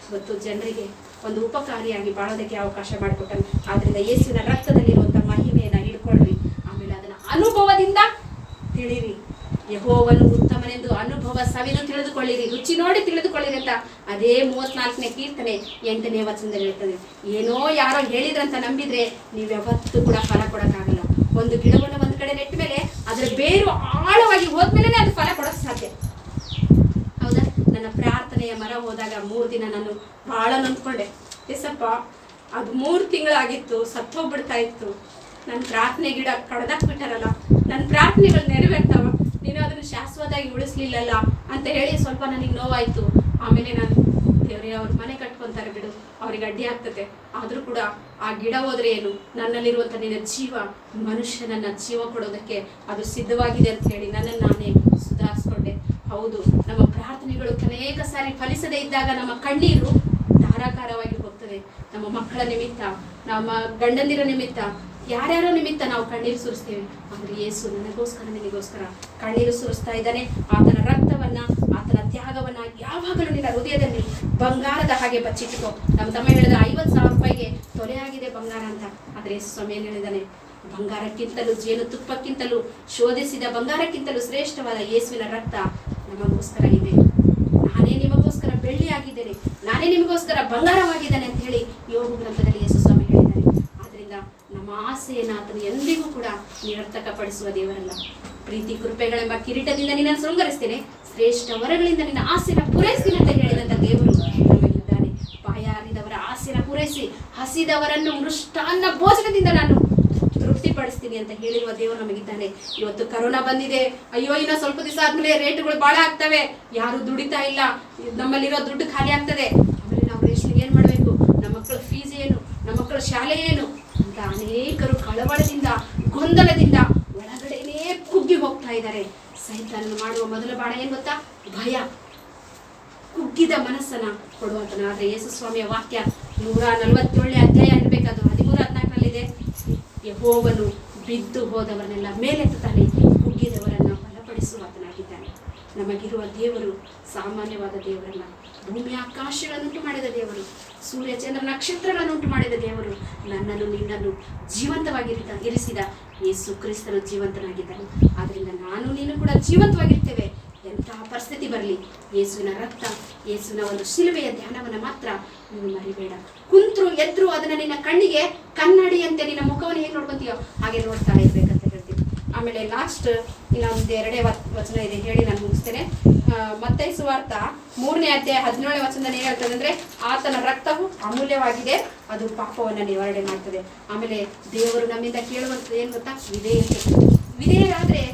ಇವತ್ತು ಜನರಿಗೆ ಒಂದು ಉಪಕಾರಿಯಾಗಿ ಬಾಳೋದಕ್ಕೆ ಅವಕಾಶ ಮಾಡಿಕೊಟ್ಟನು. ಆದ್ರಿಂದ ಯೇಸುವಿನ ರಕ್ತದಲ್ಲಿರುವಂಥ ಮಹಿಮೆಯನ್ನು ಹಿಡ್ಕೊಳ್ರಿ. ಆಮೇಲೆ ಅದನ್ನ ಅನುಭವದಿಂದ ತಿಳಿರಿ. ಯೆಹೋವನು ಉತ್ತಮನೆಂದು ಅನುಭವ ಸವಿದು ತಿಳಿದುಕೊಳ್ಳಿರಿ, ರುಚಿ ನೋಡಿ ತಿಳಿದುಕೊಳ್ಳಿರಿ ಅಂತ ಅದೇ 34ನೇ ಕೀರ್ತನೆ 8ನೇ ವಚನದಲ್ಲಿ ಹೇಳ್ತದೆ. ಏನೋ ಯಾರೋ ಹೇಳಿದ್ರಂತ ನಂಬಿದ್ರೆ ನೀವು ಯಾವತ್ತೂ ಕೂಡ ಫಲ ಕೊಡೋಕ್ಕಾಗಲ್ಲ. ಒಂದು ಗಿಡವನ್ನು ಒಂದು ಕಡೆ ನೆಟ್ಟ ಮೇಲೆ ಅದರ ಬೇರು ಆಳವಾಗಿ ಹೋದ್ಮೇಲೆ ಅದು ಫಲ ಕೊಡೋಕೆ ಸಾಧ್ಯ. ಹೌದಾ? ನನ್ನ ಪ್ರಾರ್ಥನೆಯ ಮರ ಹೋದಾಗ 3 ದಿನ ನಾನು ಬಹಳ ನೊಂದ್ಕೊಂಡೆ. ಎಸಪ್ಪ, ಅದು 3 ತಿಂಗಳಾಗಿತ್ತು, ಸತ್ತೋಗ್ಬಿಡ್ತಾ ಇತ್ತು. ನನ್ನ ಪ್ರಾರ್ಥನೆ ಗಿಡ ಕಡ್ದಾಕ್ ಬಿಟ್ಟಾರಲ್ಲ, ನನ್ನ ಪ್ರಾರ್ಥನೆಗಳು ನೆರವೇರ್ತಾವ, ನೀನು ಅದನ್ನು ಶಾಶ್ವತವಾಗಿ ಉಳಿಸ್ಲಿಲ್ಲಲ್ಲ ಅಂತ ಹೇಳಿ ಸ್ವಲ್ಪ ನನಗೆ ನೋವಾಯ್ತು. ಆಮೇಲೆ ನಾನು ದೇವರೇ, ಅವ್ರ ಮನೆ ಕಟ್ಕೊಂತಾರೆ ಬಿಡು, ಅವ್ರಿಗೆ ಅಡ್ಡಿ ಆಗ್ತದೆ, ಆದರೂ ಕೂಡ ಆ ಗಿಡ ಹೋದ್ರೆ ಏನು, ನನ್ನಲ್ಲಿರುವಂಥ ನಿನ್ನ ಜೀವ, ಮನುಷ್ಯನನ್ನ ಜೀವ ಕೊಡೋದಕ್ಕೆ ಅದು ಸಿದ್ಧವಾಗಿದೆ ಅಂತ ಹೇಳಿ ನನ್ನನ್ನು ನಾನೇ ಸುಧಾರಿಸ್ಕೊಂಡೆ. ಹೌದು, ನಮ್ಮ ಪ್ರಾರ್ಥನೆಗಳು ಅನೇಕ ಸಾರಿ ಫಲಿಸದೇ ಇದ್ದಾಗ ನಮ್ಮ ಕಣ್ಣೀರು ಧಾರಾಕಾರವಾಗಿ ಹೋಗ್ತದೆ. ನಮ್ಮ ಮಕ್ಕಳ ನಿಮಿತ್ತ, ನಮ್ಮ ಗಂಡಂದಿರ ನಿಮಿತ್ತ, ಯಾರ್ಯಾರೋ ನಿಮಿತ್ತ ನಾವು ಕಣ್ಣೀರು ಸುರಿಸ್ತೇವೆ. ಆದರೆ ಯೇಸು ನನಗೋಸ್ಕರ ನಿನಗೋಸ್ಕರ ಕಣ್ಣೀರು ಸುರಿಸ್ತಾ ಇದ್ದಾನೆ. ಆತನ ರಕ್ತವನ್ನ, ಆತನ ತ್ಯಾಗವನ್ನ ಯಾವಾಗಲೂ ನಿನ್ನ ಹೃದಯದಲ್ಲಿ ಬಂಗಾರದ ಹಾಗೆ ಬಚ್ಚಿಟ್ಟುಕೋ. ನಮ್ಮ ತಮ್ಮ ಹೇಳಿದ 50,000 ರೂಪಾಯಿಗೆ ತೊಲೆಯಾಗಿದೆ ಬಂಗಾರ ಅಂತ. ಆದರೆ ಯೇಸು ಸ್ವಾಮಿ ಏನು ಹೇಳಿದಾನೆ, ಬಂಗಾರಕ್ಕಿಂತಲೂ, ಜೇನುತುಪ್ಪಕ್ಕಿಂತಲೂ, ಶೋಧಿಸಿದ ಬಂಗಾರಕ್ಕಿಂತಲೂ ಶ್ರೇಷ್ಠವಾದ ಯೇಸುವಿನ ರಕ್ತ ನಮಗೋಸ್ಕರ ಇದೆ. ನಾನೇ ನಿಮಗೋಸ್ಕರ ಬೆಳ್ಳಿಯಾಗಿದ್ದೇನೆ, ನಾನೇ ನಿಮಗೋಸ್ಕರ ಬಂಗಾರವಾಗಿದ್ದೇನೆ ಅಂತ ಹೇಳಿ ಯೋಗ ಗ್ರಂಥದಲ್ಲಿ ಯೇಸು ಸ್ವಾಮಿ ಹೇಳಿದ್ದಾರೆ. ಆದರೆ ಆದ್ರಿಂದ ನಮ್ಮ ಆಸೆಯನ್ನು ಆತನು ಎಂದಿಗೂ ಕೂಡ ನಿರರ್ಥಕಪಡಿಸುವ ದೇವರಲ್ಲ. ಪ್ರೀತಿ ಕೃಪೆಗಳೆಂಬ ಕಿರೀಟದಿಂದ ನಿನ್ನನ್ನು ಶೃಂಗರಿಸ್ತೇನೆ, ಶ್ರೇಷ್ಠ ವರಗಳಿಂದ ನಿನ್ನ ಆಸೆಯನ್ನು ಪೂರೈಸ್ತೀನಿ ಅಂತ ಹೇಳಿದಂತ ದೇವರು ನಮಗಿದ್ದಾನೆ. ಬಾಯಾರಿದವರ ಆಸೆಯನ್ನು ಪೂರೈಸಿ ಹಸಿದವರನ್ನು ಮೃಷ್ಟಾನ್ನ ಭೋಜನದಿಂದ ನಾನು ತೃಪ್ತಿಪಡಿಸ್ತೀನಿ ಅಂತ ಹೇಳಿರುವ ದೇವರು ನಮಗಿದ್ದಾನೆ. ಇವತ್ತು ಕರೋನಾ ಬಂದಿದೆ, ಅಯ್ಯೋ ಇನ್ನೂ ಸ್ವಲ್ಪ ದಿವಸ ಆದ್ಮೇಲೆ ರೇಟುಗಳು ಬಹಳ ಆಗ್ತವೆ, ಯಾರು ದುಡಿತಾ ಇಲ್ಲ, ನಮ್ಮಲ್ಲಿರೋ ದುಡ್ಡು ಖಾಲಿ ಆಗ್ತದೆ, ಆಮೇಲೆ ನಾವು ರೇಷನ್ಗೆ ಏನ್ ಮಾಡ್ಬೇಕು, ನಮ್ಮ ಮಕ್ಕಳ ಫೀಸ್ ಏನು, ನಮ್ಮ ಮಕ್ಕಳ ಶಾಲೆ ಏನು ಅಂತ ಅನೇಕರು ಕಳವಳದಿಂದ ಗೊಂದಲದಿಂದ ಒಳಗಡೆನೇ ಕುಗ್ಗಿ ಹೋಗ್ತಾ ಇದ್ದಾರೆ. ಸೈತಾನನು ಮಾಡುವ ಮೊದಲ ಬಾಣ ಏನ್ ಗೊತ್ತಾ? ಭಯ. ಕುಗ್ಗಿದ ಮನಸ್ಸನ್ನ ಕೊಡುವಂತನ. ಆದ್ರೆ ಯೇಸು ಸ್ವಾಮಿಯ ವಾಕ್ಯ 147ನೇ ಅಧ್ಯಾಯ ಇರಬೇಕಾದ್ರು 13-14 ಯೆಹೋವನು ಬಿದ್ದು ಹೋದವರನ್ನೆಲ್ಲ ಮೇಲೆತ್ತುತ್ತಾನೆ, ಕುಗ್ಗಿದವರನ್ನ ಬಲಪಡಿಸುವಾತನಾಗಿದ್ದಾನೆ. ನಮಗಿರುವ ದೇವರು ಸಾಮಾನ್ಯವಾದ ದೇವರಲ್ಲ. ಭೂಮಿ ಆಕಾಶಗಳನ್ನುಂಟು ಮಾಡಿದ ದೇವರು, ಸೂರ್ಯ ಚಂದ್ರ ನಕ್ಷತ್ರಗಳನ್ನುಂಟು ಮಾಡಿದ ದೇವರು, ನನ್ನನ್ನು ನಿನ್ನನ್ನು ಜೀವಂತವಾಗಿ ಇರಿಸಿದ ಯೇಸು ಕ್ರಿಸ್ತನು ಜೀವಂತನಾಗಿದ್ದಾನೆ. ಆದ್ರಿಂದ ನಾನು ನೀನು ಕೂಡ ಜೀವಂತವಾಗಿರ್ತೇವೆ. ಎಂತಹ ಪರಿಸ್ಥಿತಿ ಬರಲಿ, ಯೇಸುವಿನ ರಕ್ತ, ಯೇಸುವಿನ ಒಂದು ಶಿಲುಬೆಯ ಧ್ಯಾನವನ್ನು ಮಾತ್ರ ನೀನು ಮರಿಬೇಡ. ಕುಂತ್ರು ಎದ್ರು ಅದನ್ನ ನಿನ್ನ ಕಣ್ಣಿಗೆ ಕನ್ನಡಿಯಂತೆ ನಿನ್ನ ಮುಖವನ್ನು ಹೇಗೆ ನೋಡ್ಕೊಂತೀಯೋ ಹಾಗೆ ನೋಡ್ತಾ ಇರ್ಬೇಕಂತ ಹೇಳ್ತೀವಿ. ಆಮೇಲೆ ಲಾಸ್ಟ್ ಇನ್ನೊಂದು 2 ವಚನ ಇದೆ, ಹೇಳಿ ನಾನು ಮುಗಿಸ್ತೇನೆ. ಮತ್ತೈ ಸುವಾರ್ತ 3ನೇ ಅಧ್ಯಾಯ 17ನೇ ವಚನದಲ್ಲಿ ಏನ್ ಹೇಳ್ತದೆ ಅಂದ್ರೆ, ಆತನ ರಕ್ತವು ಅಮೂಲ್ಯವಾಗಿದೆ, ಅದು ಪಾಪವನ್ನು ನಿವಾರಣೆ ಮಾಡ್ತದೆ. ಆಮೇಲೆ ದೇವರು ನಮ್ಮಿಂದ ಕೇಳುವಂಥದ್ದು ಏನ್ ಗೊತ್ತಾ? ವಿಧೇಯತೆ. ವಿಧೇಯರಾದ್ರೆ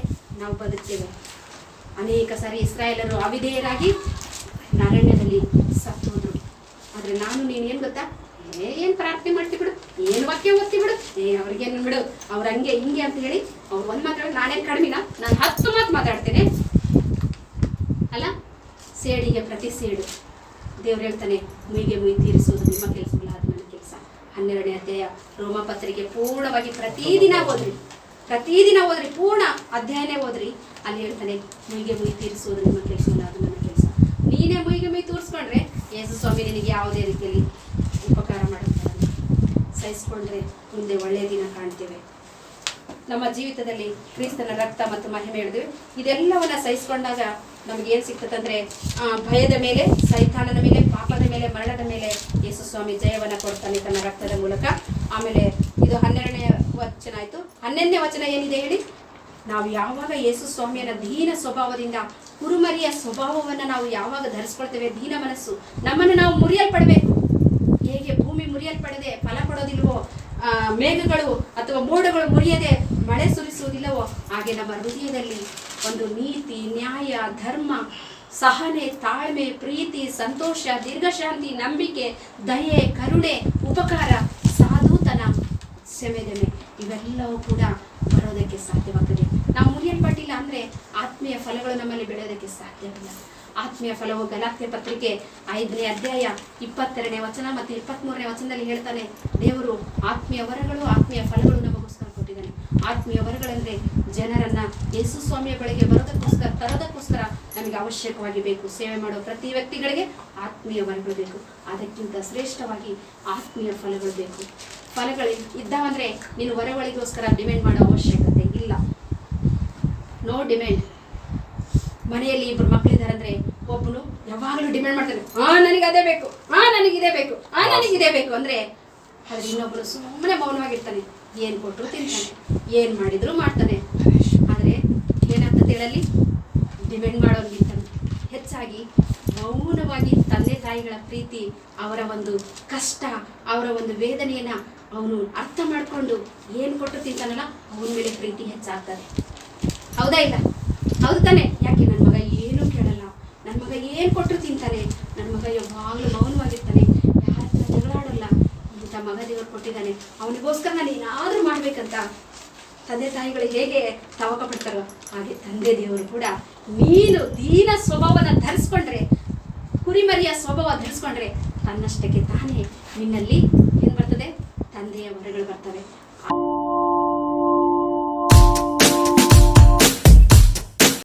ನಾವು ಬದುಕ್ತೇವೆ. ಅನೇಕ ಸಾರಿ ಇಸ್ರಾಯೇಲರು ಅವಿಧೇಯರಾಗಿ ಅರಣ್ಯದಲ್ಲಿ ಸತ್ತೋದ್ರು. ಆದ್ರೆ ನಾನು ನೀನು ಏನ್ ಗೊತ್ತಾ? ಏನ್ ಪ್ರಾರ್ಥನೆ ಮಾಡ್ತಿ ಬಿಡು, ಏನ್ ವಾಕ್ಯ ಓದ್ತಿ ಬಿಡು, ಅವ್ರಿಗೇನು ಬಿಡು, ಅವ್ರ ಹಂಗೆ ಹಿಂಗೆ ಅಂತ ಹೇಳಿ ಅವ್ರು ಒಂದ್ ಮಾತಾಡೋದು ನಾನೇನ್ ಕಡಿಮಿನ, ನಾನು 10 ಮಾತು ಮಾತಾಡ್ತೇನೆ ಅಲ್ಲ. ಸೇಡಿಗೆ ಪ್ರತಿ ಸೇಡು. ದೇವ್ರು ಹೇಳ್ತಾನೆ, ಮುಯಿಗೆ ಮುಯಿ ತೀರಿಸುವುದು ನಿಮ್ಮ ಕೆಲಸವಲ್ಲ, ಅದು ನನ್ನ ಕೆಲಸ. 12ನೇ ಅಧ್ಯಾಯ ರೋಮಪತ್ರಿಕೆ ಪೂರ್ಣವಾಗಿ ಪ್ರತಿದಿನ ಓದ್ರಿ, ಪೂರ್ಣ ಅಧ್ಯಾಯನೇ ಓದ್ರಿ. ಅಲ್ಲಿ ಹೇಳ್ತಾನೆ, ಮುಯಿಗೆ ಮುಯಿ ತೀರಿಸುವುದು ನಿಮ್ಮ ಕೆಲಸವಲ್ಲ, ಅದು ನನ್ನ ಕೆಲಸ. ನೀನೇ ಮುಯಿಗೆ ಮುಯಿ ತೋರಿಸ್ಕೊಂಡ್ರೆ ಯೇಸು ಸ್ವಾಮಿ ನಿನಗೆ ಯಾವುದೇ ರೀತಿಯಲ್ಲಿ ಉಪಕಾರ ಮಾಡುತ್ತಾರೆ. ಸಹಿಸ್ಕೊಂಡ್ರೆ ಮುಂದೆ ಒಳ್ಳೆಯ ದಿನ ಕಾಣ್ತೇವೆ. ನಮ್ಮ ಜೀವಿತದಲ್ಲಿ ಕ್ರಿಸ್ತನ ರಕ್ತ ಮತ್ತು ಮಹಿಮೆ ಹೇಳಿದ್ವಿ. ಇದೆಲ್ಲವನ್ನ ಸಹಿಸ್ಕೊಂಡಾಗ ನಮ್ಗೆ ಏನ್ ಸಿಗ್ತದಂದ್ರೆ, ಭಯದ ಮೇಲೆ, ಸೈತಾನನ ಮೇಲೆ, ಪಾಪದ ಮೇಲೆ, ಮರಣದ ಮೇಲೆ ಯೇಸು ಸ್ವಾಮಿ ಜಯವನ್ನ ಕೊಡ್ತಾನೆ ತನ್ನ ರಕ್ತದ ಮೂಲಕ. ಆಮೇಲೆ ಇದು 12ನೇ ವಚನ ಆಯ್ತು. 11ನೇ ವಚನ ಏನಿದೆ ಹೇಳಿ? ನಾವು ಯಾವಾಗ ಯೇಸು ಸ್ವಾಮಿಯನ್ನ ದೀನ ಸ್ವಭಾವದಿಂದ, ಕುರುಮರಿಯ ಸ್ವಭಾವವನ್ನ ನಾವು ಯಾವಾಗ ಧರಿಸ್ಕೊಳ್ತೇವೆ, ದೀನ ಮನಸ್ಸು, ನಮ್ಮನ್ನು ನಾವು ಮುರಿಯಲ್ಪಡಬೇಕು. ಹೇಗೆ ಭೂಮಿ ಮುರಿಯಲ್ಪಡದೆ ಫಲ ಕೊಡೋದಿಲ್ವೋ, ಮೇಘಗಳು ಅಥವಾ ಮೋಡಗಳು ಮುರಿಯದೆ ಮಳೆ ಸುರಿಸುವುದಿಲ್ಲವೋ, ಹಾಗೆ ನಮ್ಮ ಹೃದಯದಲ್ಲಿ ಒಂದು ನೀತಿ, ನ್ಯಾಯ, ಧರ್ಮ, ಸಹನೆ, ತಾಳ್ಮೆ, ಪ್ರೀತಿ, ಸಂತೋಷ, ದೀರ್ಘಶಾಂತಿ, ನಂಬಿಕೆ, ದಯೆ, ಕರುಣೆ, ಉಪಕಾರ, ಸಾಧುತನ, ಕ್ಷಮೆದಮೆ ಇವೆಲ್ಲವೂ ಕೂಡ ಬರೋದಕ್ಕೆ ಸಾಧ್ಯವಾಗ್ತದೆ. ನಾವು ಮುರಿಯಲ್ಪಟ್ಟಿಲ್ಲ ಅಂದ್ರೆ ಆತ್ಮೀಯ ಫಲಗಳು ನಮ್ಮಲ್ಲಿ ಬೆಳೆಯೋದಕ್ಕೆ ಸಾಧ್ಯವಿಲ್ಲ. ಆತ್ಮೀಯ ಫಲವು ಗಲಾತ್ಯ ಪತ್ರಿಕೆ 5ನೇ ಅಧ್ಯಾಯ 22ನೇ ವಚನ ಮತ್ತು 23ನೇ ವಚನದಲ್ಲಿ ಹೇಳ್ತಾನೆ, ದೇವರು ಆತ್ಮೀಯ ವರಗಳು, ಆತ್ಮೀಯ ಫಲಗಳು ನಮಗೋಸ್ಕರ ಕೊಟ್ಟಿದ್ದಾನೆ. ಆತ್ಮೀಯ ವರಗಳಂದ್ರೆ ಜನರನ್ನ ಯೇಸು ಸ್ವಾಮಿಯ ಬಳಿಗೆ ತರೋದಕ್ಕೋಸ್ಕರ ನಮಗೆ ಅವಶ್ಯಕವಾಗಿ ಬೇಕು. ಸೇವೆ ಮಾಡೋ ಪ್ರತಿ ವ್ಯಕ್ತಿಗಳಿಗೆ ಆತ್ಮೀಯ ವರಗಳು ಬೇಕು. ಅದಕ್ಕಿಂತ ಶ್ರೇಷ್ಠವಾಗಿ ಆತ್ಮೀಯ ಫಲಗಳು ಬೇಕು. ಫಲಗಳು ಇದ್ದಾವಂದ್ರೆ ನೀನು ವರಗಳಿಗೋಸ್ಕರ ಡಿಮ್ಯಾಂಡ್ ಮಾಡೋ ಅವಶ್ಯಕತೆ ಇಲ್ಲ. No demand. ಮನೆಯಲ್ಲಿ 2 ಮಕ್ಕಳಿದ್ದಾರೆ ಅಂದ್ರೆ ಒಬ್ಬನು ಯಾವಾಗಲೂ ಡಿಮ್ಯಾಂಡ್ ಮಾಡ್ತಾನೆ, ನನಗೆ ಅದೇ ಬೇಕು, ನನಗಿದೇ ಬೇಕು, ನನಗಿದೇ ಬೇಕು ಅಂದ್ರೆ, ಆದ್ರೆ ಇನ್ನೊಬ್ಬನು ಸುಮ್ಮನೆ ಮೌನವಾಗಿರ್ತಾನೆ. ಏನ್ ಕೊಟ್ಟರು ತಿಂತಾನೆ, ಏನ್ ಮಾಡಿದ್ರು ಮಾಡ್ತಾನೆ. ಆದ್ರೆ ಏನಾಗ್ತದೆ ಹೇಳಲ್ಲಿ? ಡಿಮ್ಯಾಂಡ್ ಮಾಡೋರ್ಗಿಂತ ಹೆಚ್ಚಾಗಿ ಮೌನವಾಗಿ ತಂದೆ ತಾಯಿಗಳ ಪ್ರೀತಿ, ಅವರ ಒಂದು ಕಷ್ಟ, ಅವರ ಒಂದು ವೇದನೆಯನ್ನ ಅವನು ಅರ್ಥ ಮಾಡ್ಕೊಂಡು ಏನ್ ಕೊಟ್ಟು ತಿಂತಾನಲ್ಲ, ಅವನ ಮೇಲೆ ಪ್ರೀತಿ ಹೆಚ್ಚಾಗ್ತದೆ. ಹೌದಾ ಇಲ್ಲ? ಹೌದು ತಾನೆ? ಯಾಕೆ ನನ್ನ ಮಗ ಏನೂ ಕೇಳಲ್ಲ, ನನ್ನ ಮಗ ಏನ್ ಕೊಟ್ಟರು ತಿಂತಾನೆ, ನನ್ನ ಮಗ ಯಾವಾಗಲೂ ಮೌನವಾಗಿರ್ತಾನೆ, ಯಾರ ಹತ್ರ ಜಗಳಾಡಲ್ಲ, ಇಂಥ ಮಗ ದೇವರು ಕೊಟ್ಟಿದ್ದಾನೆ, ಅವನಿಗೋಸ್ಕರ ನಾನು ಏನಾದ್ರೂ ಮಾಡ್ಬೇಕಂತ ತಂದೆ ತಾಯಿಗಳು ಹೇಗೆ ತವಕ ಪಡ್ತಾರೋ ಹಾಗೆ ತಂದೆ ದೇವರು ಕೂಡ ನೀನು ದೀನ ಸ್ವಭಾವನ ಧರಿಸ್ಕೊಂಡ್ರೆ, ಕುರಿಮರಿಯ ಸ್ವಭಾವ ಧರಿಸ್ಕೊಂಡ್ರೆ ತನ್ನಷ್ಟಕ್ಕೆ ತಾನೇ ನಿನ್ನಲ್ಲಿ ಏನ್ ಬರ್ತದೆ? ತಂದೆಯ ವರಗಳು ಬರ್ತವೆ.